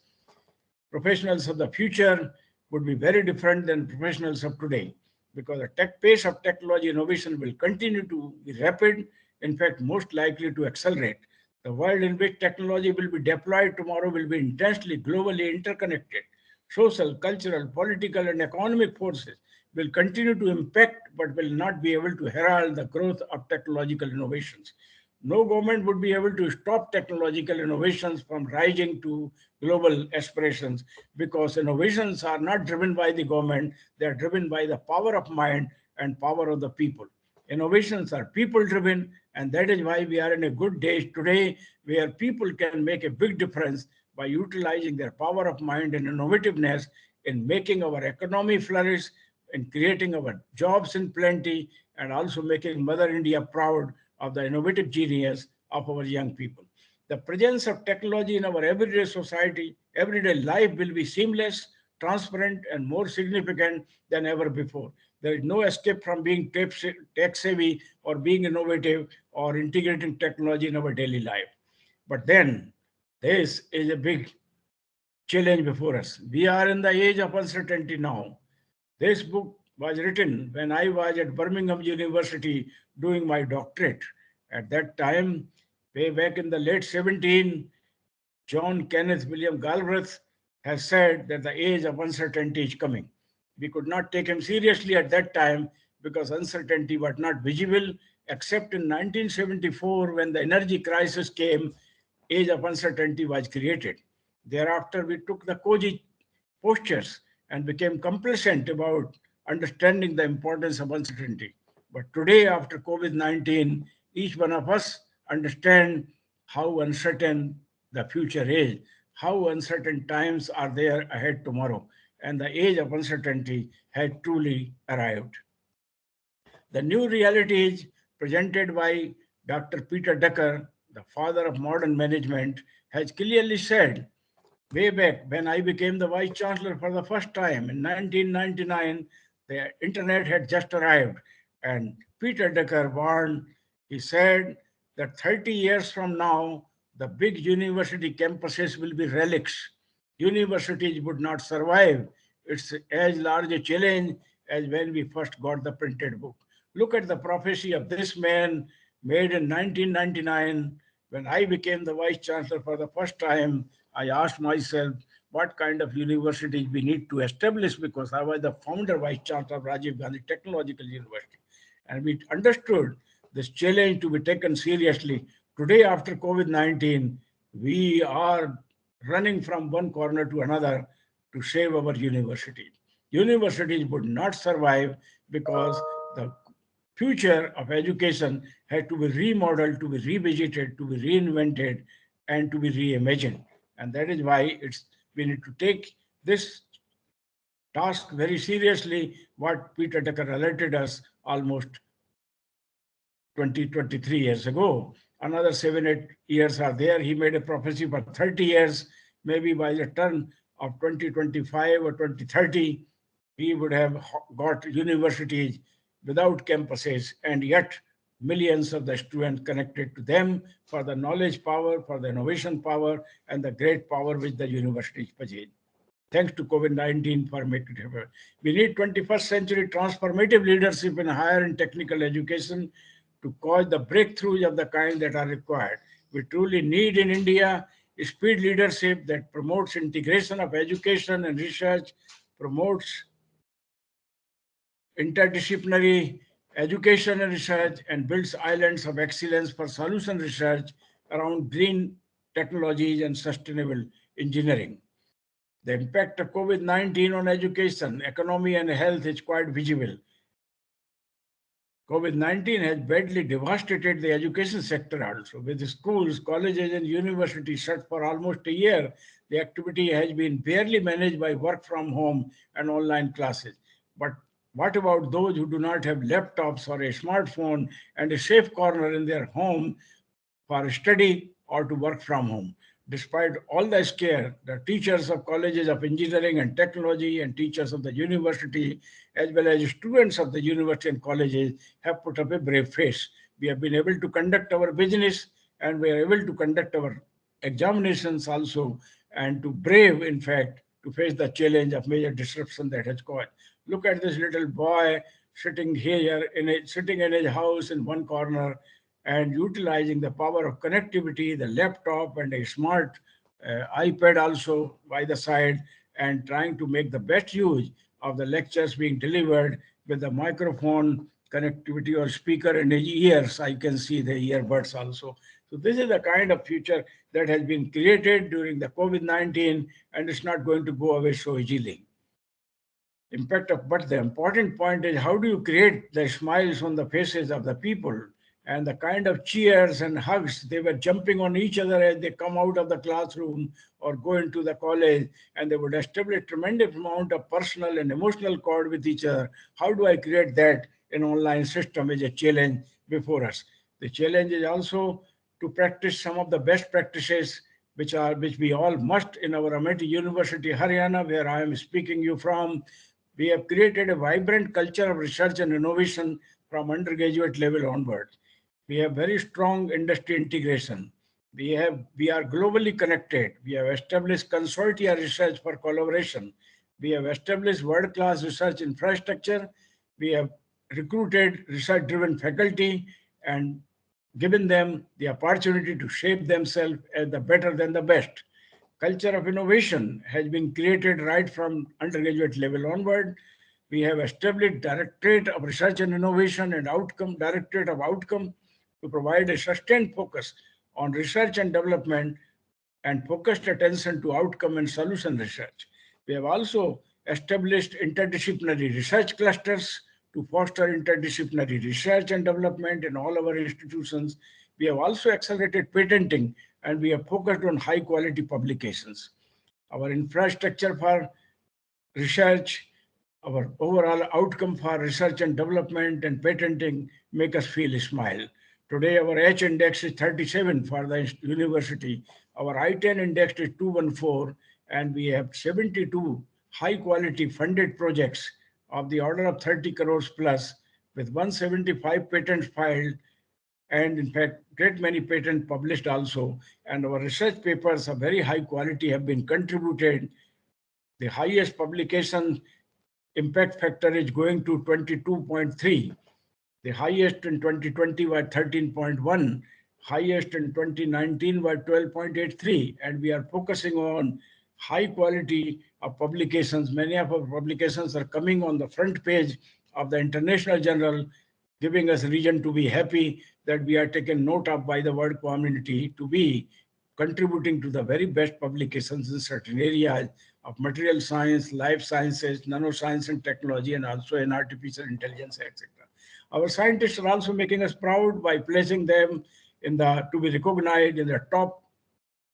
Professionals of the future would be very different than professionals of today because the pace of technology innovation will continue to be rapid, in fact, most likely to accelerate. The world in which technology will be deployed tomorrow will be intensely globally interconnected. Social, cultural, political, and economic forces will continue to impact but will not be able to herald the growth of technological innovations. No government would be able to stop technological innovations from rising to global aspirations because innovations are not driven by the government, they are driven by the power of mind and power of the people. Innovations are people driven, and that is why we are in a good day today where people can make a big difference by utilizing their power of mind and innovativeness in making our economy flourish, in creating our jobs in plenty, and also making Mother India proud of the innovative genius of our young people. The presence of technology in our everyday society, everyday life will be seamless, transparent, and more significant than ever before. There is no escape from being tech savvy or being innovative or integrating technology in our daily life. But then, this is a big challenge before us. We are in the age of uncertainty now. This book was written when I was at Birmingham University doing my doctorate. At that time, way back in the late 17, John Kenneth William Galbraith has said that the age of uncertainty is coming. We could not take him seriously at that time because uncertainty was not visible, except in 1974 when the energy crisis came, age of uncertainty was created. Thereafter, we took the cozy postures and became complacent about understanding the importance of uncertainty. But today, after COVID-19, each one of us understand how uncertain the future is, how uncertain times are there ahead tomorrow, and the age of uncertainty had truly arrived. The new realities presented by Dr. Peter Drucker, the father of modern management, has clearly said way back when I became the Vice Chancellor for the first time in 1999, the internet had just arrived. And Peter Drucker warned, he said that 30 years from now, the big university campuses will be relics. Universities would not survive. It's as large a challenge as when we first got the printed book. Look at the prophecy of this man made in 1999. When I became the Vice Chancellor for the first time, I asked myself what kind of universities we need to establish because I was the founder Vice Chancellor of Rajiv Gandhi Technological University. And we understood this challenge to be taken seriously. Today, after COVID-19, we are running from one corner to another to save our universities. Universities would not survive because the future of education had to be remodeled, to be revisited, to be reinvented, and to be reimagined. And that is why we need to take this task very seriously, what Peter Drucker alerted us almost 20, 23 years ago. Another 7, 8 years are there. He made a prophecy for 30 years. Maybe by the turn of 2025 or 2030, we would have got universities without campuses, and yet millions of the students connected to them for the knowledge power, for the innovation power, and the great power which the universities possess. Thanks to COVID-19 for making it happen. We need 21st century transformative leadership in higher and technical education to cause the breakthroughs of the kind that are required. We truly need in India a speed leadership that promotes integration of education and research, promotes interdisciplinary education and research, and builds islands of excellence for solution research around green technologies and sustainable engineering. The impact of COVID-19 on education, economy, and health is quite visible. COVID-19 has badly devastated the education sector also. With the schools, colleges, and universities shut for almost a year, the activity has been barely managed by work from home and online classes. But what about those who do not have laptops or a smartphone and a safe corner in their home for study or to work from home? Despite all the scare, the teachers of colleges of engineering and technology and teachers of the university, as well as students of the university and colleges, have put up a brave face. We have been able to conduct our business and we are able to conduct our examinations also, and to brave, in fact, to face the challenge of major disruption that has caused. Look at this little boy sitting here, sitting in his house in one corner, and utilizing the power of connectivity, the laptop and a smart iPad also by the side, and trying to make the best use of the lectures being delivered with the microphone connectivity or speaker in his ears. I can see the earbuds also. So this is the kind of future that has been created during the COVID-19, and it's not going to go away so easily. But the important point is, how do you create the smiles on the faces of the people? And the kind of cheers and hugs, they were jumping on each other as they come out of the classroom or go into the college, and they would establish tremendous amount of personal and emotional cord with each other. How do I create that in online system is a challenge before us. The challenge is also to practice some of the best practices which we all must in our Amity University, Haryana, where I am speaking you from. We have created a vibrant culture of research and innovation from undergraduate level onwards. We have very strong industry integration. We are globally connected. We have established consortia research for collaboration. We have established world-class research infrastructure. We have recruited research-driven faculty and given them the opportunity to shape themselves as the better than the best. Culture of innovation has been created right from undergraduate level onward. We have established Directorate of Research and Innovation and Directorate of Outcome to provide a sustained focus on research and development and focused attention to outcome and solution research. We have also established interdisciplinary research clusters to foster interdisciplinary research and development in all our institutions. We have also accelerated patenting, and we have focused on high quality publications. Our infrastructure for research, our overall outcome for research and development and patenting make us feel smile. Today, our H index is 37 for the university. Our I-10 index is 214, and we have 72 high-quality funded projects of the order of 30 crores plus, with 175 patents filed, and in fact, great many patents published also. And our research papers of very high quality have been contributed. The highest publication impact factor is going to 22.3. The highest in 2020 was 13.1. Highest in 2019 was 12.83. And we are focusing on high quality of publications. Many of our publications are coming on the front page of the International Journal, giving us reason to be happy that we are taken note of by the world community to be contributing to the very best publications in certain areas of material science, life sciences, nanoscience and technology, and also in artificial intelligence, etc. Our scientists are also making us proud by placing them to be recognized in the top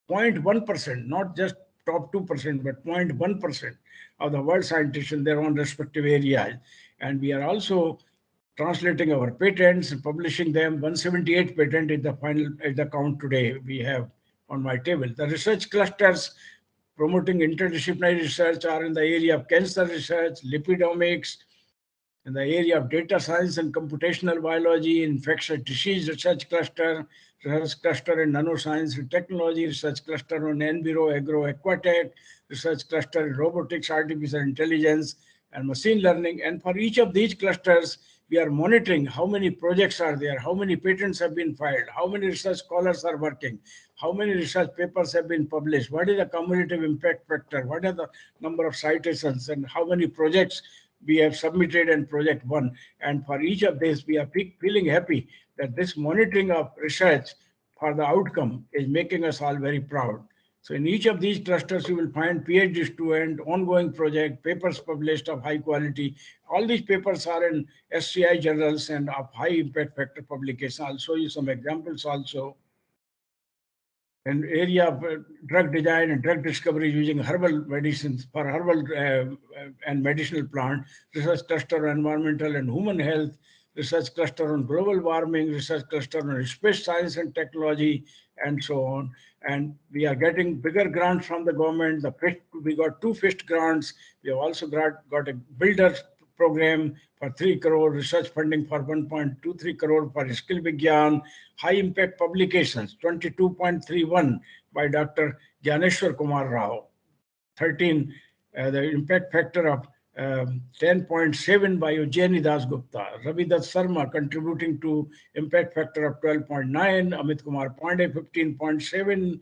0.1%, not just top 2%, but 0.1% of the world scientists in their own respective areas. And we are also translating our patents and publishing them. 178 patents is the final at the count today we have on my table. The research clusters promoting interdisciplinary research are in the area of cancer research, lipidomics, in the area of data science and computational biology, infectious disease research cluster in nanoscience and technology, research cluster on enviro, agro, aquatech, research cluster in robotics, artificial intelligence, and machine learning. And for each of these clusters, we are monitoring how many projects are there, how many patents have been filed, how many research scholars are working, how many research papers have been published, what is the cumulative impact factor, what are the number of citations, and how many projects we have submitted and project one. And for each of these, we are feeling happy that this monitoring of research for the outcome is making us all very proud. So in each of these clusters, you will find PhD student, ongoing project, papers published of high quality. All these papers are in SCI journals and of high impact factor publication. I'll show you some examples also. An area of drug design and drug discovery using herbal medicines for herbal and medicinal plant, research cluster on environmental and human health, research cluster on global warming, research cluster on space science and technology, and so on. And we are getting bigger grants from the government. We got 2 FIST grants. We have also got a builder program for 3 crore, research funding for 1.23 crore for skill Vigyan, high impact publications, 22.31 by Dr. Gyaneshwar Kumar Rao, 13, the impact factor of 10.7 by Ujjaini Das Gupta, Ravidat Sharma contributing to impact factor of 12.9, Amit Kumar Pandey 15.7,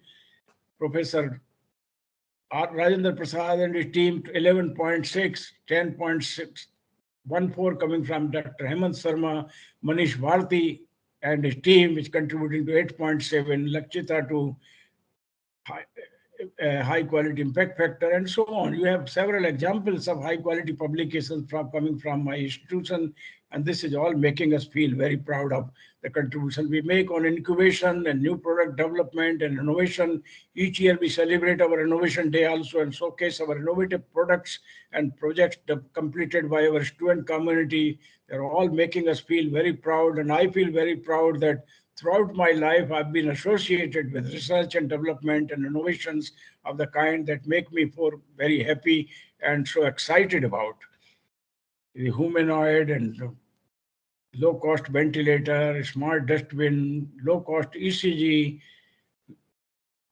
Professor R. Rajendra Prasad and his team 11.6, 10.6, 1.4 coming from Dr. Hemant Sharma, Manish Bharti and his team, which contributing to 8.7, Lakshita to high quality impact factor, and so on. You have several examples of high quality publications coming from my institution, and this is all making us feel very proud of the contribution we make on incubation and new product development and innovation. Each year we celebrate our Innovation Day also and showcase our innovative products and projects completed by our student community. They're all making us feel very proud, and I feel very proud that throughout my life, I've been associated with research and development and innovations of the kind that make me very happy and so excited about. The humanoid and low-cost ventilator, smart dustbin, low-cost ECG,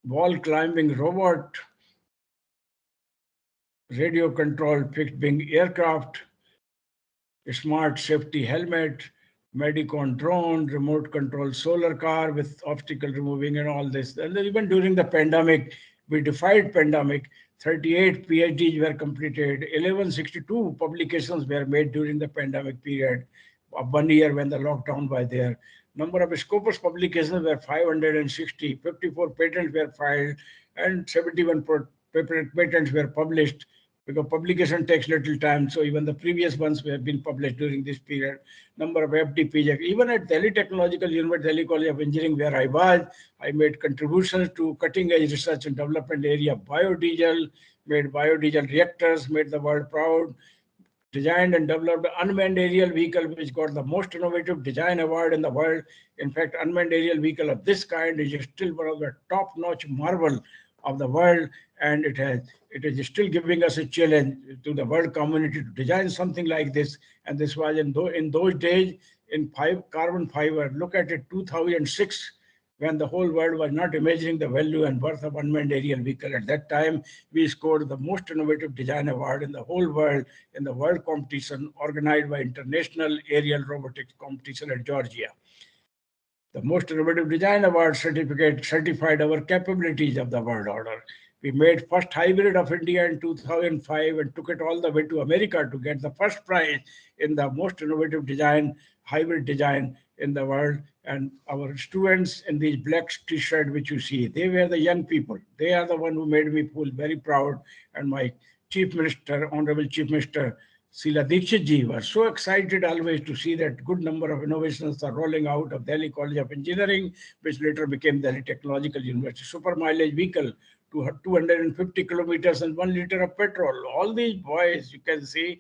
wall-climbing robot, radio-controlled fixed-wing aircraft, smart safety helmet, Medicon drone, remote control solar car with obstacle removing and all this. And then even during the pandemic, we defied pandemic. 38 PhDs were completed. 1162 publications were made during the pandemic period of 1 year when the lockdown was there. Number of Scopus publications were 560. 54 patents were filed and 71 patents were published because publication takes little time. So even the previous ones have been published during this period. Number of FDP, even at Delhi Technological University, Delhi College of Engineering, where I was, I made contributions to cutting-edge research and development area of biodiesel, made biodiesel reactors, made the world proud, designed and developed an unmanned aerial vehicle, which got the most innovative design award in the world. In fact, unmanned aerial vehicle of this kind is still one of the top-notch marvel of the world, and it is still giving us a challenge to the world community to design something like this. And this was in those days in carbon fiber. Look at it, 2006, when the whole world was not imagining the value and worth of unmanned aerial vehicle. At that time, we scored the most innovative design award in the whole world in the world competition organized by International Aerial Robotics Competition at Georgia. The most innovative design award certificate certified our capabilities of the world order. We made first hybrid of India in 2005 and took it all the way to America to get the first prize in the most innovative design, hybrid design in the world. And our students in these black t-shirt which you see, they were the young people. They are the one who made me feel very proud. And my Chief Minister, Honorable Chief Minister Sila Dikshit ji was so excited always to see that good number of innovations are rolling out of Delhi College of Engineering, which later became Delhi Technological University. Super mileage vehicle, 250 kilometers and 1 liter of petrol. All these boys, you can see,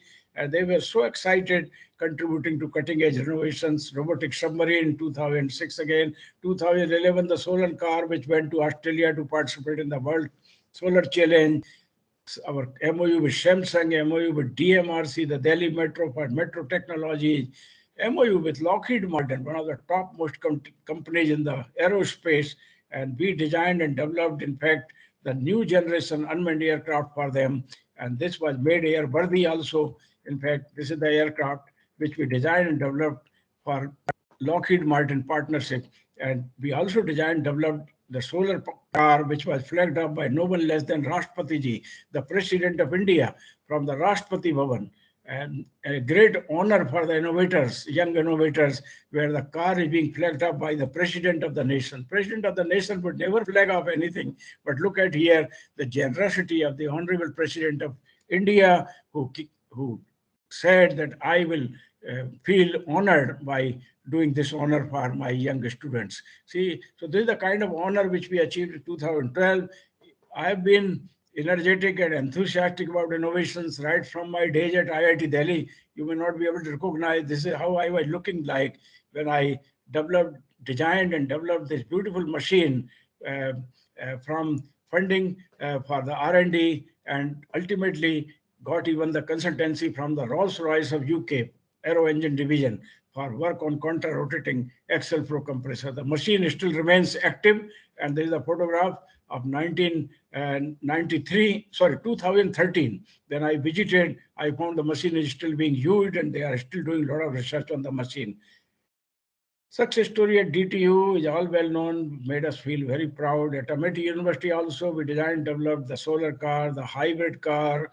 they were so excited contributing to cutting-edge innovations. Robotic submarine in 2006 again. 2011, the solar car, which went to Australia to participate in the World Solar Challenge. Our MOU with Samsung, MOU with DMRC, the Delhi Metro for metro technology, MOU with Lockheed Martin, one of the topmost companies in the aerospace, and we designed and developed, in fact, the new generation unmanned aircraft for them, and this was made airworthy also. In fact, this is the aircraft which we designed and developed for Lockheed Martin partnership, and we also designed and developed the solar car, which was flagged up by no one less than Rashtrapati ji, the President of India, from the Rashtrapati Bhavan. And a great honor for the innovators, young innovators, where the car is being flagged up by the President of the nation. President of the nation would never flag up anything, but look at here the generosity of the Honorable President of India, who said that I will feel honored by doing this honor for my young students. See, so this is the kind of honor which we achieved in 2012. I've been energetic and enthusiastic about innovations right from my days at IIT Delhi. You may not be able to recognize this is how I was looking like when I designed and developed this beautiful machine from funding for the R&D, and ultimately got even the consultancy from the Rolls-Royce of UK Aero Engine Division for work on contra-rotating axial flow compressor. The machine still remains active, and there is a photograph of 2013. Then I visited, I found the machine is still being used, and they are still doing a lot of research on the machine. Success story at DTU is all well known, made us feel very proud. At Amity University also, we designed and developed the solar car, the hybrid car.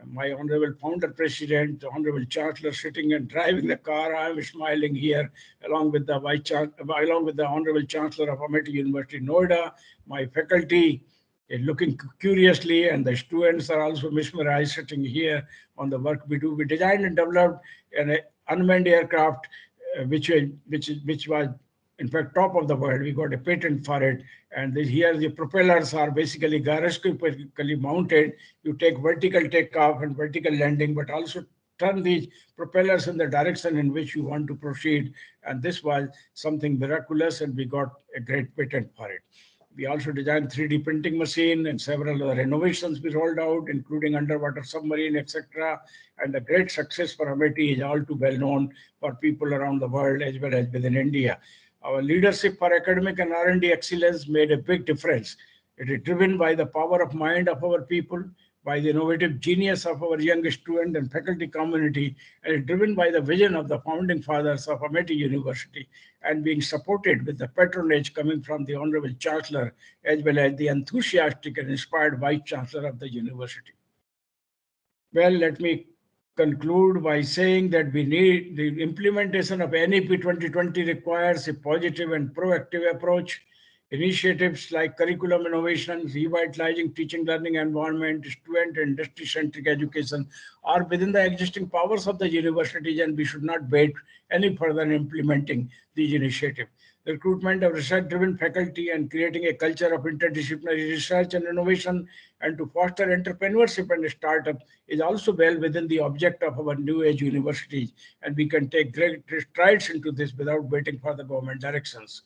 My Honorable Founder President, the Honorable Chancellor sitting and driving the car. I'm smiling here along with the Honorable Chancellor of Amity University, Noida. My faculty is looking curiously, and the students are also mesmerized sitting here on the work we do. We designed and developed an unmanned aircraft which was in fact top of the world. We got a patent for it, and here the propellers are basically gyroscopically mounted. You take vertical takeoff and vertical landing, but also turn these propellers in the direction in which you want to proceed. And this was something miraculous, and we got a great patent for it. We also designed 3D printing machine and several other innovations we rolled out, including underwater submarine, etc. And the great success for Amity is all too well known for people around the world as well as within India. Our leadership for academic and R&D excellence made a big difference. It is driven by the power of mind of our people, by the innovative genius of our young student and faculty community, and is driven by the vision of the founding fathers of Amity University, and being supported with the patronage coming from the Honorable Chancellor, as well as the enthusiastic and inspired Vice Chancellor of the university. Well, let me conclude by saying that we need the implementation of NEP 2020 requires a positive and proactive approach. Initiatives like curriculum innovation, revitalizing teaching learning environment, student and industry-centric education are within the existing powers of the universities, and we should not wait any further in implementing these initiatives. The recruitment of research-driven faculty and creating a culture of interdisciplinary research and innovation and to foster entrepreneurship and startup is also well within the object of our new age universities, and we can take great strides into this without waiting for the government directions.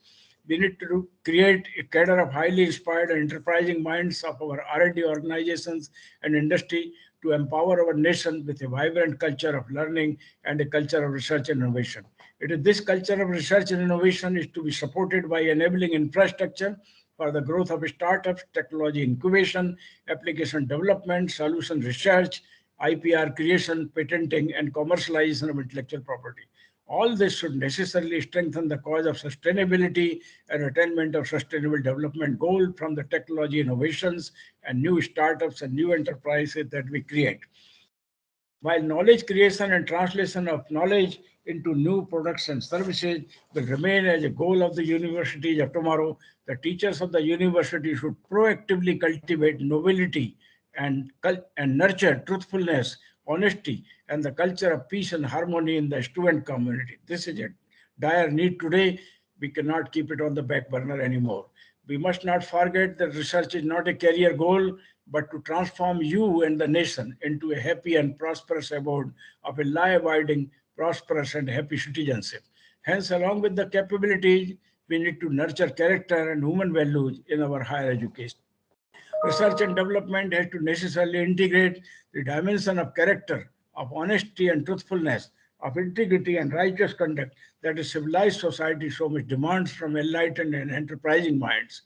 We need to create a cadre of highly inspired and enterprising minds of our R&D organizations and industry to empower our nation with a vibrant culture of learning and a culture of research and innovation. It is this culture of research and innovation is to be supported by enabling infrastructure for the growth of startups, technology incubation, application development, solution research, IPR creation, patenting, and commercialization of intellectual property. All this should necessarily strengthen the cause of sustainability and attainment of sustainable development goal from the technology innovations and new startups and new enterprises that we create. While knowledge creation and translation of knowledge into new products and services will remain as a goal of the universities of tomorrow, the teachers of the university should proactively cultivate novelty and nurture truthfulness, honesty, and the culture of peace and harmony in the student community. This is a dire need today. We cannot keep it on the back burner anymore. We must not forget that research is not a career goal, but to transform you and the nation into a happy and prosperous abode of a law-abiding, prosperous, and happy citizenship. Hence, along with the capabilities, we need to nurture character and human values in our higher education. Research and development has to necessarily integrate the dimension of character, of honesty and truthfulness, of integrity and righteous conduct that a civilized society so much demands from enlightened and enterprising minds.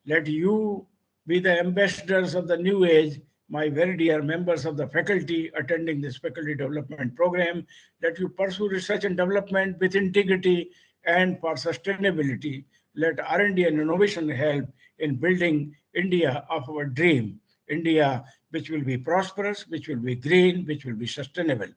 Let you be the ambassadors of the new age, my very dear members of the faculty attending this faculty development program. Let you pursue research and development with integrity and for sustainability. Let R&D and innovation help in building India of our dream, India which will be prosperous, which will be green, which will be sustainable.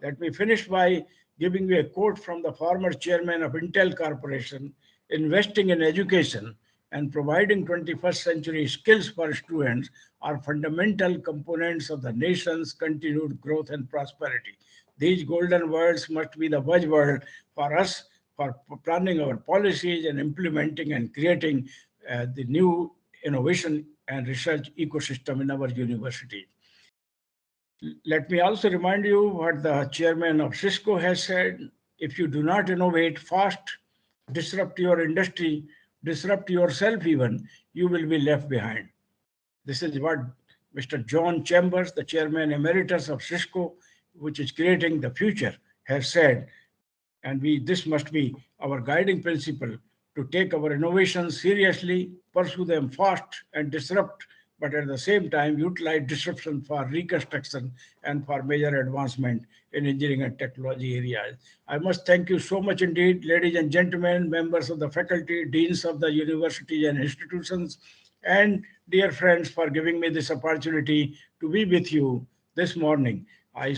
Let me finish by giving you a quote from the former chairman of Intel Corporation: investing in education and providing 21st century skills for students are fundamental components of the nation's continued growth and prosperity. These golden words must be the watchword for us for planning our policies and implementing and creating the new innovation and research ecosystem in our university. Let me also remind you what the chairman of Cisco has said: if you do not innovate fast, disrupt your industry, disrupt yourself even, you will be left behind. This is what Mr. John Chambers, the chairman emeritus of Cisco, which is creating the future, has said. And this must be our guiding principle: to take our innovations seriously, pursue them fast and disrupt, but at the same time utilize disruption for reconstruction and for major advancement in engineering and technology areas. I must thank you so much indeed, ladies and gentlemen, members of the faculty, deans of the universities and institutions, and dear friends, for giving me this opportunity to be with you this morning. I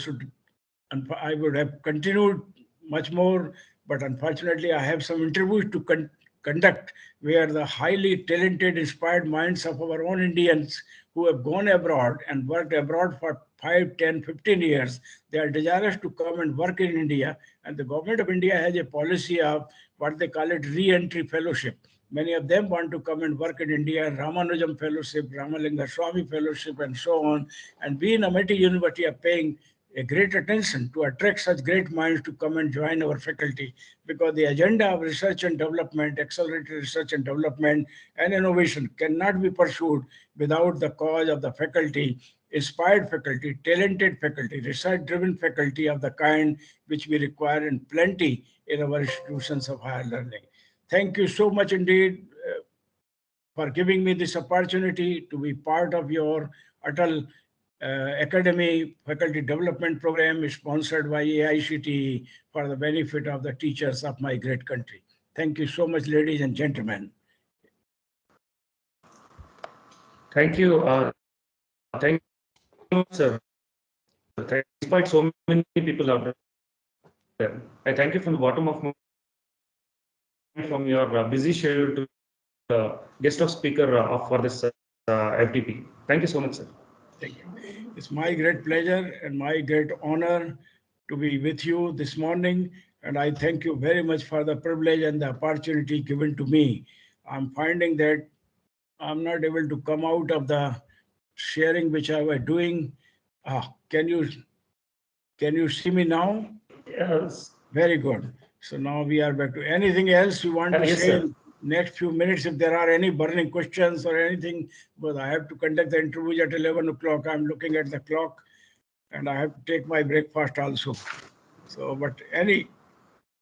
would have continued much more, but unfortunately, I have some interviews to conduct where the highly talented, inspired minds of our own Indians who have gone abroad and worked abroad for 5, 10, 15 years, they are desirous to come and work in India. And the government of India has a policy of what they call it re-entry fellowship. Many of them want to come and work in India, Ramanujam Fellowship, Ramalinga Swami Fellowship, and so on. And we in Amity University are paying a great attention to attract such great minds to come and join our faculty, because the agenda of research and development, accelerated research and development and innovation cannot be pursued without the cause of the faculty, inspired faculty, talented faculty, research-driven faculty of the kind which we require in plenty in our institutions of higher learning. Thank you so much indeed for giving me this opportunity to be part of your ATAL Academy Faculty Development Program sponsored by AICTE for the benefit of the teachers of my great country. Thank you so much, ladies and gentlemen. Thank you. Thank you, sir. Despite so many people out there, I thank you from the bottom of my mind, from your busy schedule to guest of speaker for this FDP. Thank you so much, sir. Thank you. It's my great pleasure and my great honor to be with you this morning. And I thank you very much for the privilege and the opportunity given to me. I'm finding that I'm not able to come out of the sharing which I was doing. Can you see me now? Yes. Very good. So now we are back to anything else you want to Yes, say sir. in next few minutes, if there are any burning questions or anything, because I have to conduct the interviews at 11 o'clock. I'm looking at the clock and I have to take my breakfast also. So, but any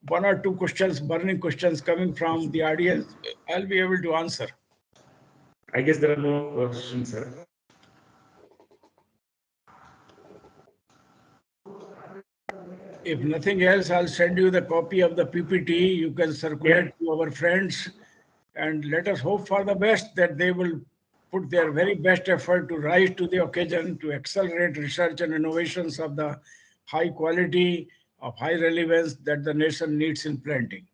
one or two questions, burning questions coming from the audience, I'll be able to answer. I guess there are no questions, sir. If nothing else, I'll send you the copy of the PPT. You can circulate to our friends and let us hope for the best that they will put their very best effort to rise to the occasion to accelerate research and innovations of the high quality, of high relevance that the nation needs in planting.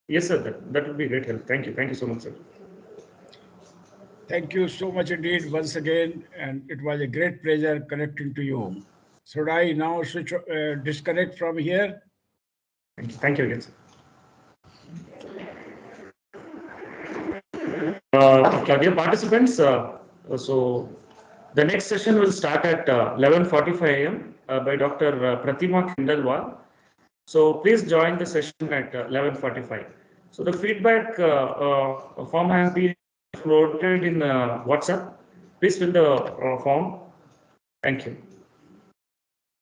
Yes, sir. That would be great help. Thank you. Thank you so much, sir. Thank you so much indeed once again, and it was a great pleasure connecting to you. Should I now disconnect from here? Thank you. Thank you again, sir. Dear participants, so the next session will start at 11:45 a.m. By Dr. Pratima Khandelwal. So please join the session at 11:45. So the feedback form has been floated in WhatsApp. Please fill the form. Thank you.